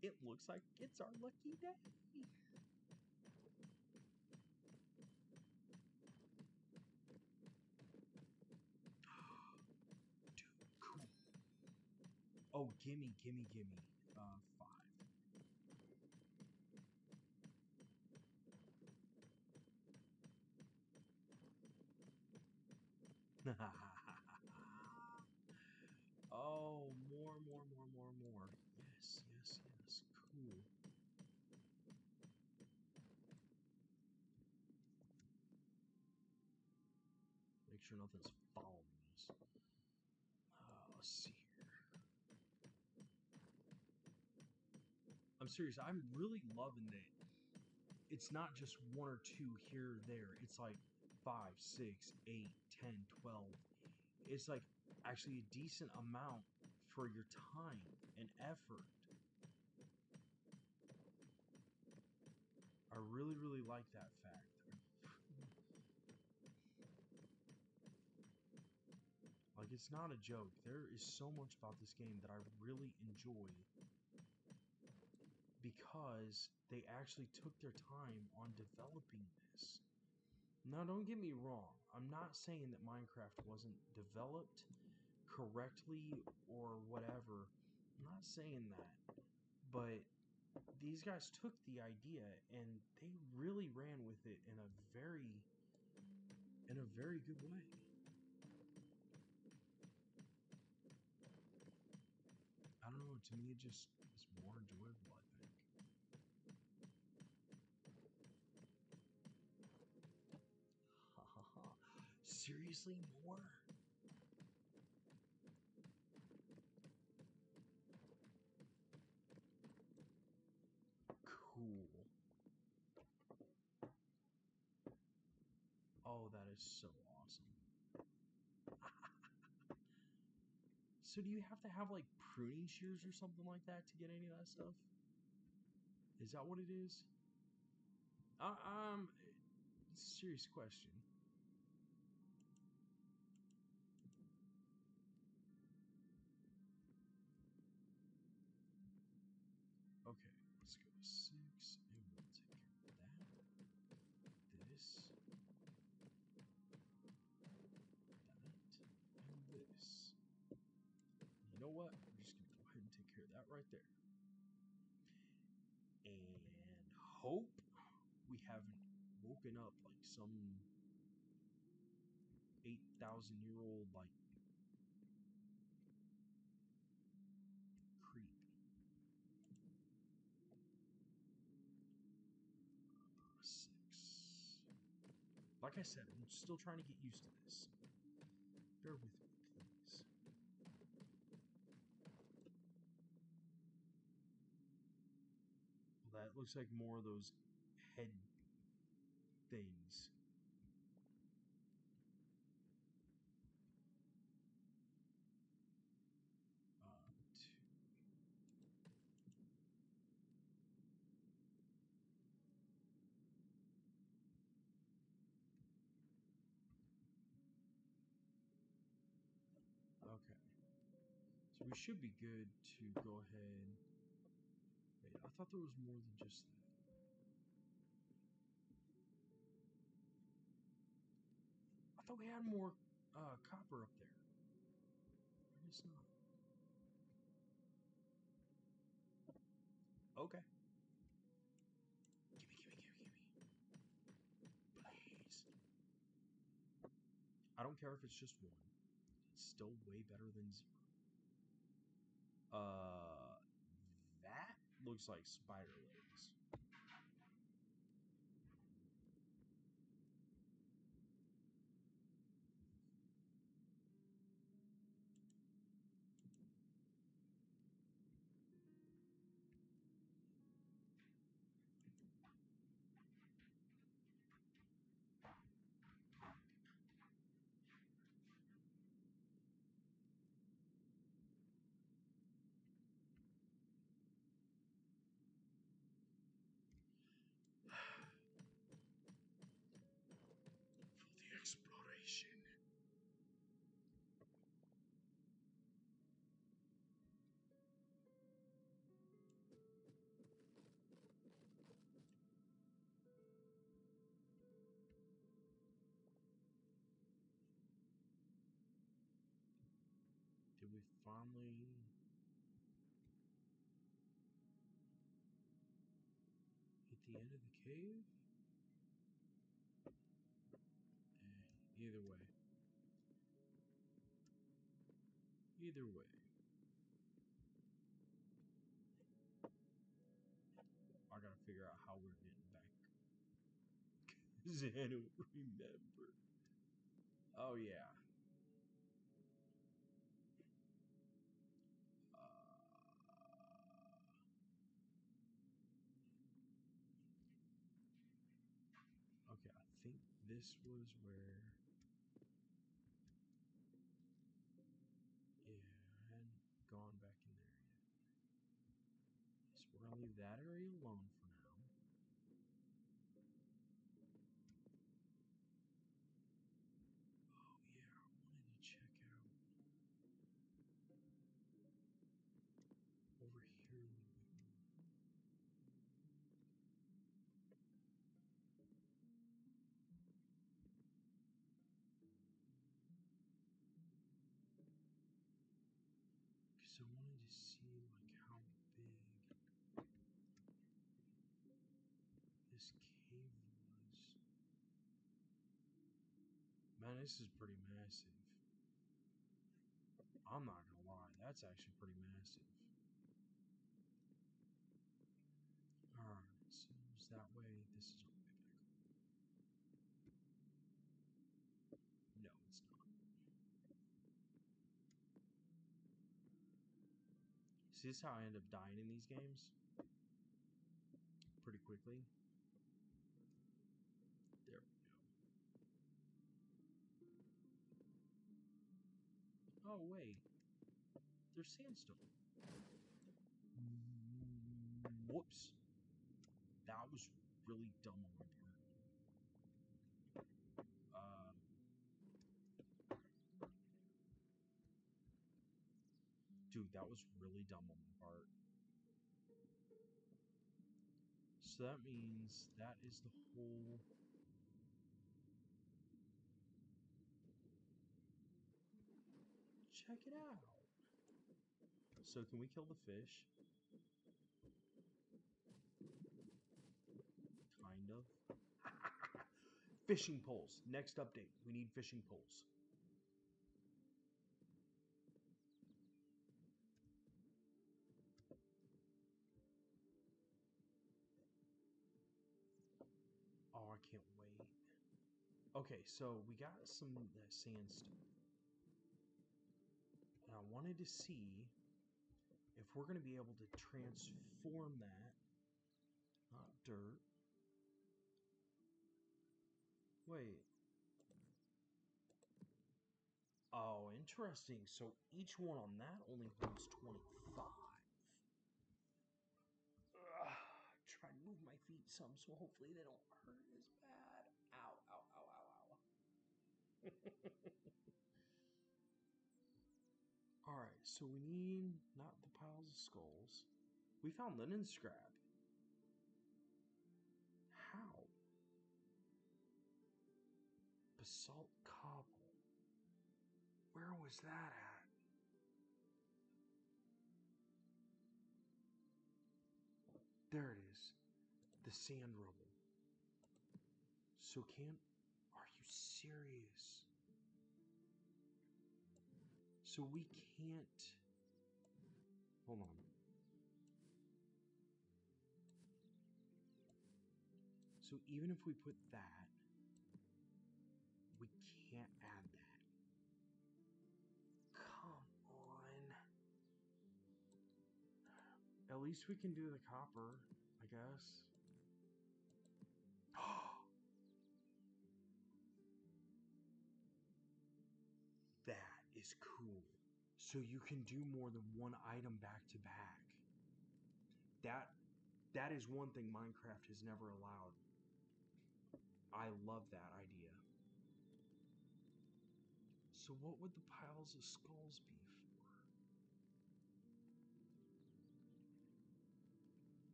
It looks like it's our lucky day. Dude, cool. Oh, gimme. 5. Oh, more. Yes. Cool. Make sure nothing's following us. Let's see here. I'm serious. I'm really loving that. It's not just 1 or 2 here or there. It's like 5, 6, 8, 10, 12. It's like actually a decent amount for your time and effort. I really like that fact. Like, it's not a joke. There is so much about this game that I really enjoy because they actually took their time on developing this. Now, don't get me wrong. I'm not saying that Minecraft wasn't developed correctly or whatever. I'm not saying that. But these guys took the idea and they really ran with it in a very good way. I don't know, to me it just is more enjoyable, I think. Ha ha ha. Seriously, more? Cool. Oh, that is so awesome. So do you have to have, like, pruning shears or something like that to get any of that stuff? Is that what it is? Serious question. Okay, let's go to 6, and we'll take care of that. This. there. And hope we haven't woken up like some 8,000-year-old like creep. 6. Like I said, I'm still trying to get used to this. Bear with me, please. Well, that looks like more of those head things. Two. Okay. So we should be good to go ahead. Wait, I thought there was more than just that. I thought we had more copper up there. I guess not. Okay. Gimme. Please. I don't care if it's just one. It's still way better than 0. That looks like spider legs. For the exploration. Did we finally hit the end of the cave? Either way. Either way. I gotta figure out how we're getting back. Cause I don't remember. Oh yeah. Okay, I think this was where. Yeah, I hadn't gone back in there yet. So we're gonna leave that area alone for now. Oh yeah, I wanted to check out over here a little bit more. Because I wanted to see like how big this cave was. Man, this is pretty massive. I'm not gonna lie, that's actually pretty massive. Alright, so it's that way. This is our way back home. No, it's not. See, this is how I end up dying in these games? Pretty quickly. There we go. Oh, wait. There's sandstone. Whoops. That was really dumb on my part. Dude, that was really dumb on my part. So that means that is the whole... Check it out. So can we kill the fish? of. Fishing poles. Next update. We need fishing poles. Oh, I can't wait. Okay, so we got some of that sandstone. And I wanted to see if we're going to be able to transform that. Not dirt. Wait. Oh, interesting. So each one on that only holds 25. Ugh, try to move my feet some so hopefully they don't hurt as bad. Ow, ow, ow, ow, ow. Alright, so we need not the piles of skulls. We found linen scrap. How? Basalt cobble. Where was that at? There it is. The sand rubble. So can't... Are you serious? So we can't... Hold on. So even if we put that, we can't add that. Come on. At least we can do the copper, I guess. That is cool. So you can do more than one item back to back. That is one thing Minecraft has never allowed. I love that idea. So what would the piles of skulls be for?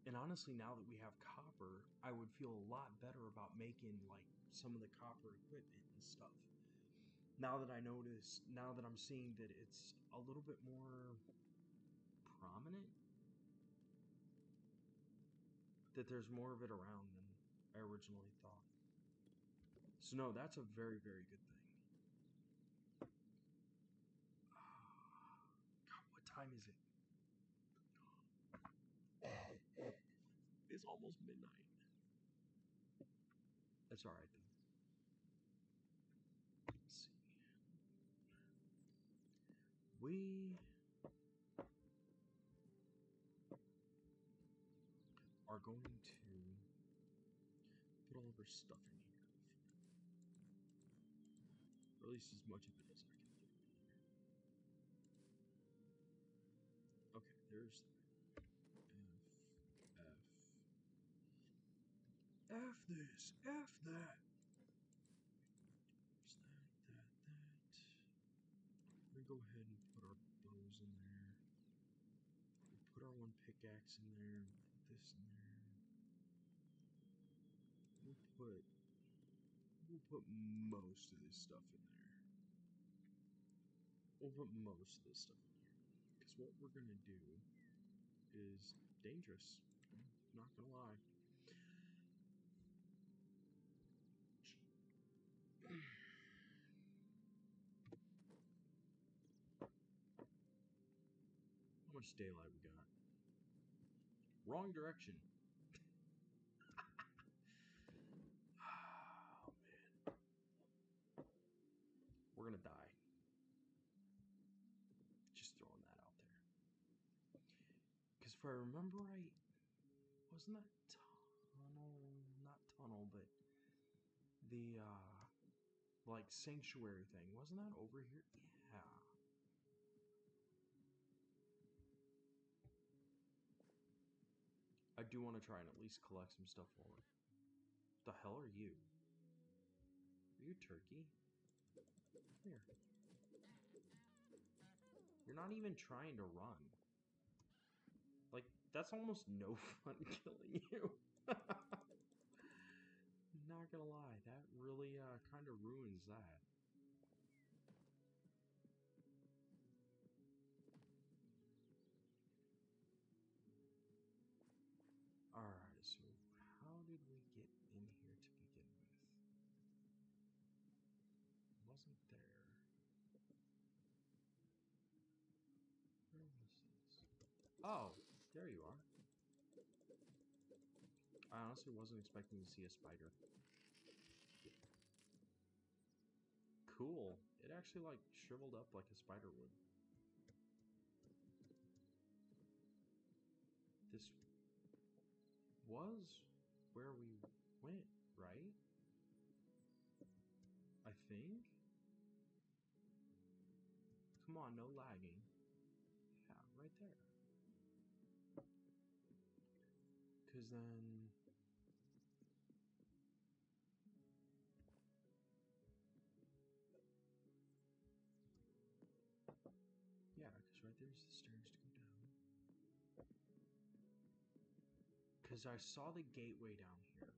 And honestly, now that we have copper, I would feel a lot better about making like some of the copper equipment and stuff. Now that I'm seeing that it's a little bit more prominent, that there's more of it around than I originally thought. So no, that's a very, very good thing. God, what time is it? It's almost midnight. That's alright though. Let's see. We are going to put all of our stuff in here. Or at least as much of it as I can fit in here. Okay, there's F this, F that. There's that. We're gonna go ahead and put our bows in there. We'll put our one pickaxe in there, and put this in there. We'll put most of this stuff in there. We'll put most of this stuff in here. Because what we're gonna do is dangerous. I'm not gonna lie. How much daylight we got? Wrong direction. Oh man. We're gonna die. Just throwing that out there. Because if I remember right, wasn't that tunnel, not tunnel, but the like sanctuary thing, wasn't that over here? Yeah. I do want to try and at least collect some stuff for it. The hell are you? Are you a turkey? Here. You're not even trying to run. Like, that's almost no fun killing you. Not gonna lie, that really kind of ruins that. Alright, so Oh, there you are. I honestly wasn't expecting to see a spider. Cool. It actually, like, shriveled up like a spider would. This was where we went, right? I think? Come on, no lagging. Yeah, right there. Because then... Yeah, because right there's the stairs to go down. Because I saw the gateway down here.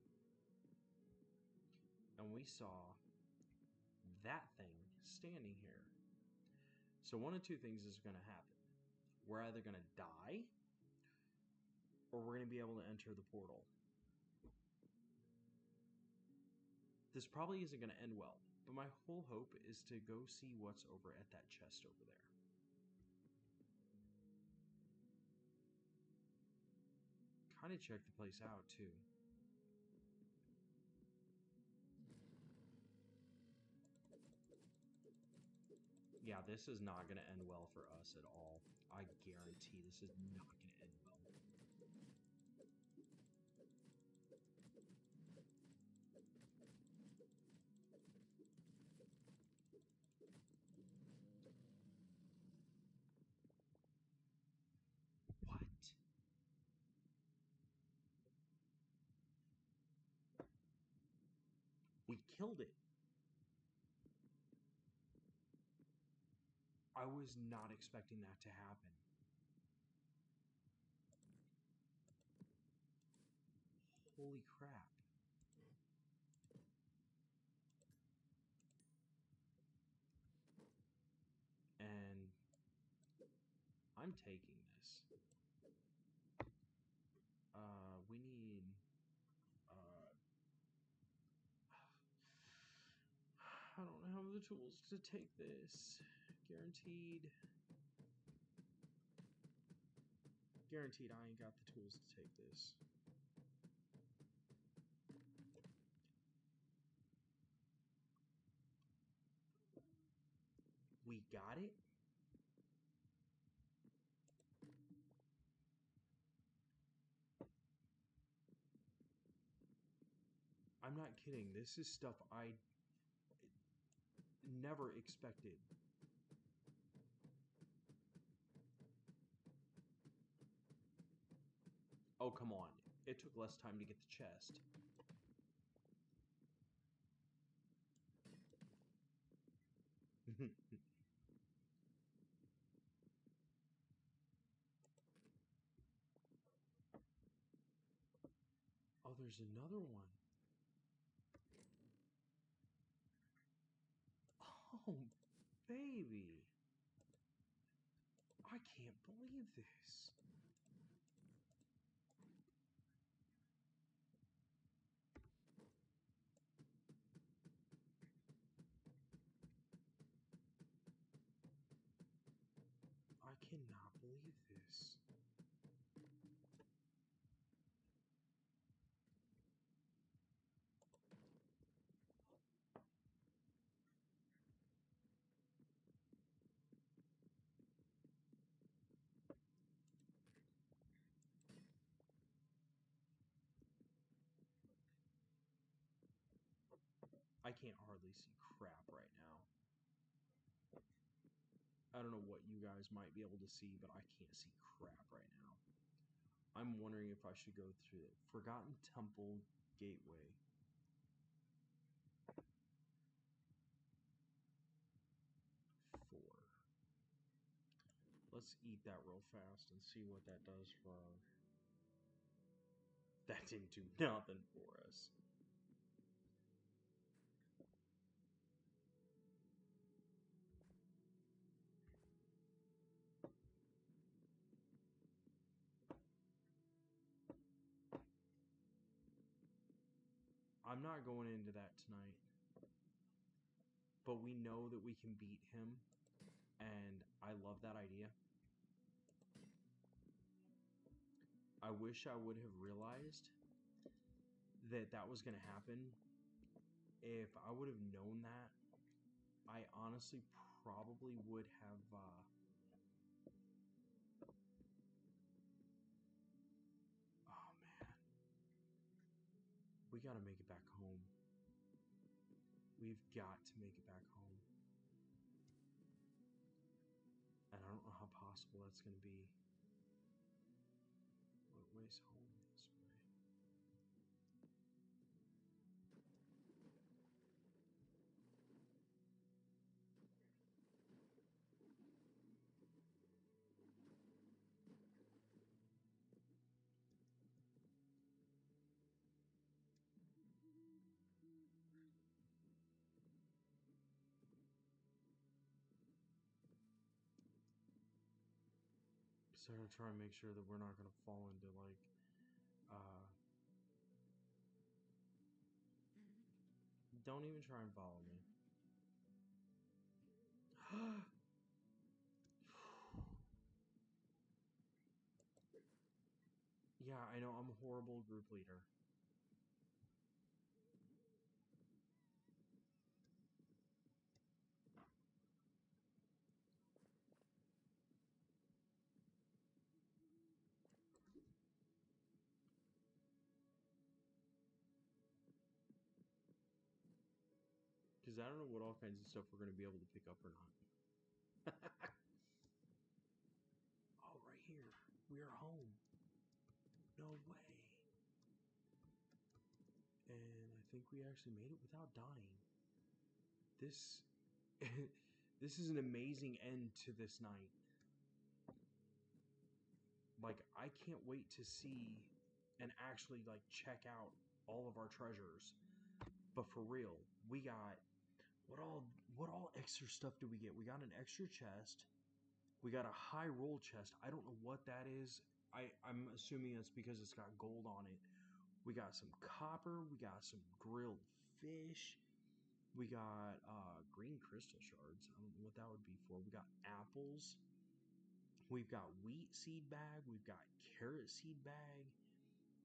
And we saw that thing standing here. So one of two things is going to happen. We're either going to die, or we're going to be able to enter the portal. This probably isn't going to end well, but my whole hope is to go see what's over at that chest over there. Kind of check the place out, too. Yeah, this is not going to end well for us at all. I guarantee this is not going to end well. What? We killed it. I was not expecting that to happen. Holy crap. And I'm taking this. We need... I don't have the tools to take this. Guaranteed. Guaranteed I ain't got the tools to take this. We got it? I'm not kidding. This is stuff I never expected. Oh, come on. It took less time to get the chest. Oh, there's another one. Oh, baby. I can't believe this. I cannot believe this. I can't hardly see crap right now. I don't know what you guys might be able to see, but I can't see crap right now. I'm wondering if I should go through it. Forgotten Temple Gateway. Four. Let's eat that real fast and see what that does for our... That didn't do nothing for us. I'm not going into that tonight. But we know that we can beat him. And I love that idea. I wish I would have realized that that was going to happen. If I would have known that, I honestly probably would have oh man, we got to make it back home. We've got to make it back home. And I don't know how possible that's going to be. What way's home this way? So I'm gonna try and make sure that we're not gonna fall into like don't even try and follow me. Yeah, I know I'm a horrible group leader. Because I don't know what all kinds of stuff we're gonna be able to pick up or not. Oh, right here. We are home. No way. And I think we actually made it without dying. This this is an amazing end to this night. Like, I can't wait to see and actually like check out all of our treasures. But for real, we got what all extra stuff do we get? We got an extra chest. We got a high roll chest. I don't know what that is. I'm assuming it's because it's got gold on it. We got some copper. We got some grilled fish. We got green crystal shards. I don't know what that would be for. We got apples. We've got wheat seed bag. We've got carrot seed bag.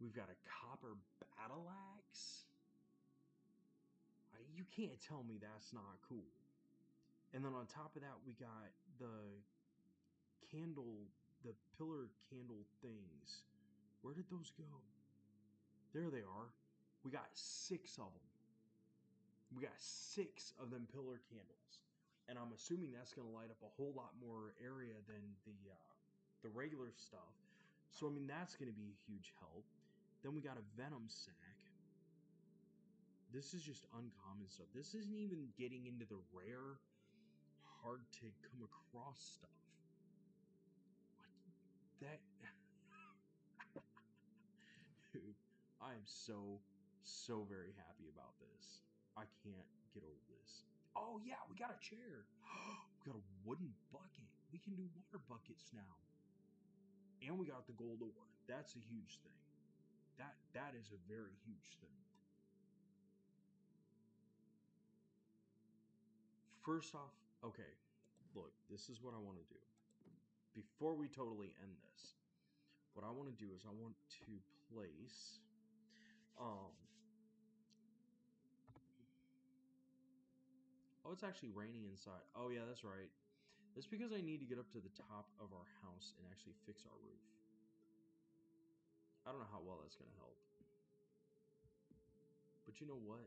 We've got a copper battle axe. You can't tell me that's not cool. And then on top of that, we got the pillar candle things. Where did those go? There they are. We got 6 of them. We got 6 of them pillar candles. And I'm assuming that's going to light up a whole lot more area than the regular stuff. So, I mean, that's going to be a huge help. Then we got a venom sack. This is just uncommon stuff. This isn't even getting into the rare, hard to come across stuff. Like that. Dude, I am so very happy about this. I can't get over this. Oh yeah, we got a chair. We got a wooden bucket. We can do water buckets now. And we got the gold ore. That's a huge thing. That is a very huge thing. First off, okay, look, this is what I want to do. Before we totally end this, what I want to do is I want to place oh, it's actually raining inside. Oh yeah, that's right. That's because I need to get up to the top of our house and actually fix our roof. I don't know how well that's going to help. But you know what?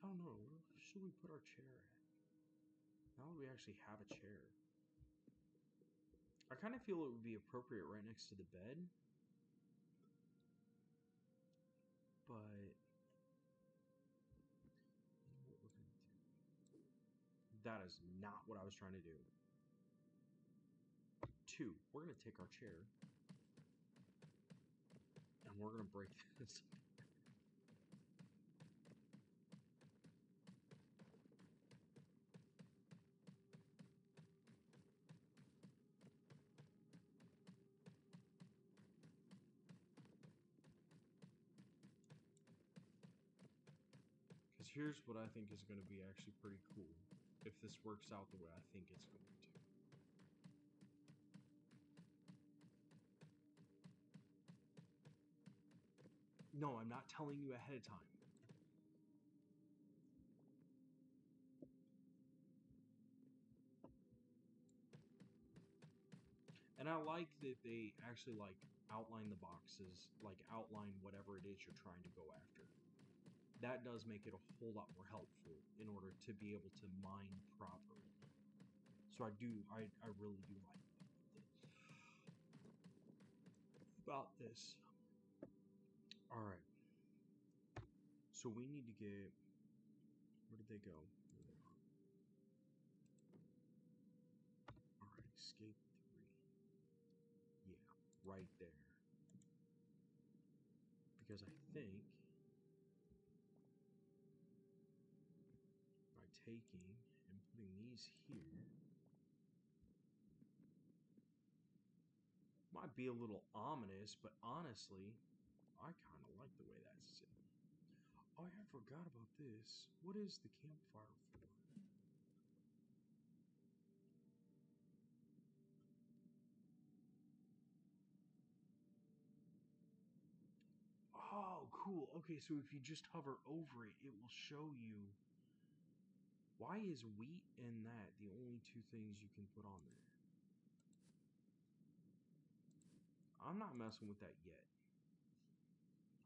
I don't know. Where should we put our chair at? Now that we actually have a chair. I kind of feel it would be appropriate right next to the bed. But you know what we're going to do? That is not what I was trying to do. 2, we're going to take our chair and we're going to break this. Because here's what I think is going to be actually pretty cool. If this works out the way I think it's going to. No, I'm not telling you ahead of time. And I like that they actually like outline the boxes, like outline whatever it is you're trying to go after. That does make it a whole lot more helpful in order to be able to mine properly. So I really do like about this. All right. So we need to get, where did they go? All right, escape 3. Yeah, right there. Because I think by taking and putting these here might be a little ominous, but honestly, I kind of like the way that's sitting. Oh, I forgot about this. What is the campfire for? Oh, cool. Okay, so if you just hover over it, it will show you. Why is wheat and that the only two things you can put on there? I'm not messing with that yet.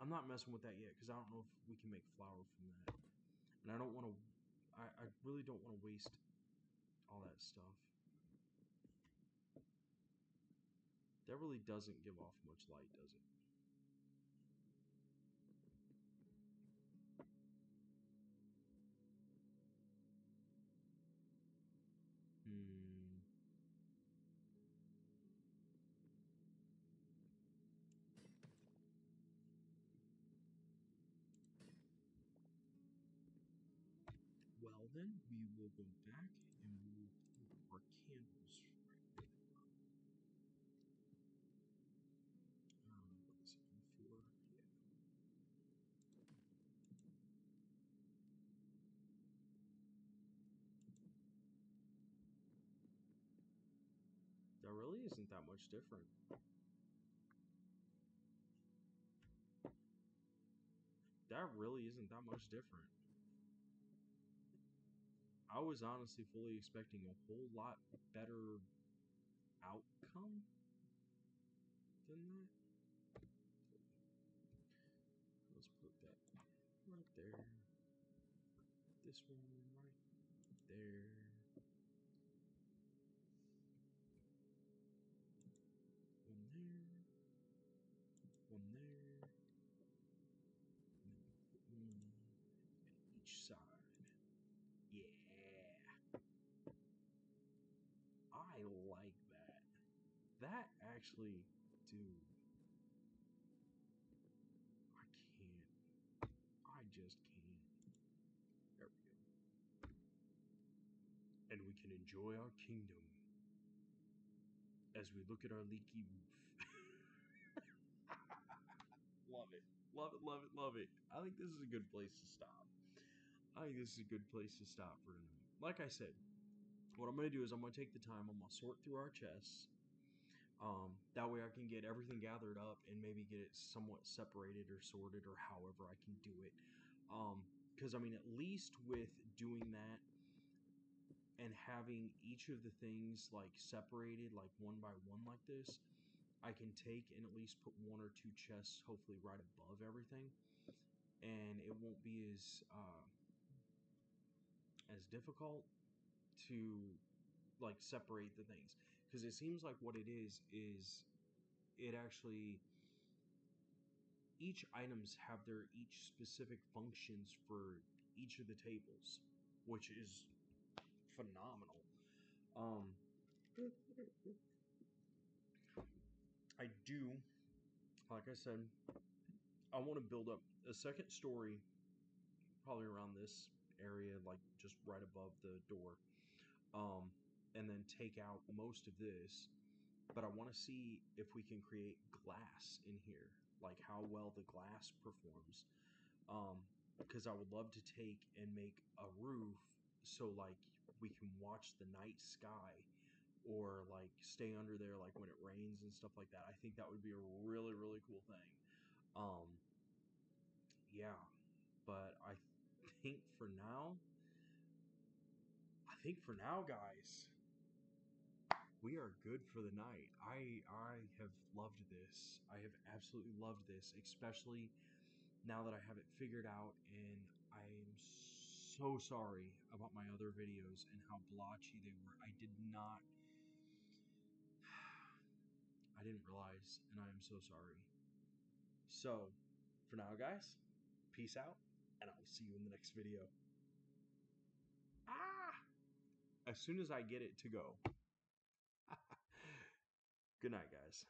I'm not messing with that yet because I don't know if we can make flour from that. And I don't want to. I really don't want to waste all that stuff. That really doesn't give off much light, does it? Hmm. Well then, we will go back and we will put our candles right there. What is it, on 4? Yeah. That really isn't that much different. That really isn't that much different. I was honestly fully expecting a whole lot better outcome than that. Let's put that right there. This one right there. One there. One there. And then put one at each side. Yeah. I like that. That actually, dude. I can't. I just can't. There we go. And we can enjoy our kingdom as we look at our leaky roof. Love it. Love it, love it, love it. I think this is a good place to stop. I think this is a good place to stop for tonight. Like I said, what I'm going to do is I'm going to take the time, I'm going to sort through our chests. That way I can get everything gathered up and maybe get it somewhat separated or sorted or however I can do it. Because, I mean, at least with doing that and having each of the things like separated like one by one like this, I can take and at least put one or two chests hopefully right above everything, and it won't be as difficult to like separate the things, because it seems like what it is it actually, each items have their each specific functions for each of the tables, which is phenomenal. um I do, like I said, I want to build up a second story probably around this area, like just right above the door, and then take out most of this. But I want to see if we can create glass in here, like how well the glass performs. Because I would love to take and make a roof so like we can watch the night sky, or like stay under there like when it rains and stuff like that. I think that would be a really really cool thing. Um, yeah, but think for now, I think for now, guys, we are good for the night. I have loved this. I have absolutely loved this, especially now that I have it figured out, and I am so sorry about my other videos and how blotchy they were. I didn't realize, and I am so sorry. So, for now, guys, peace out, and I will see you in the next video. Ah! As soon as I get it to go. Good night, guys.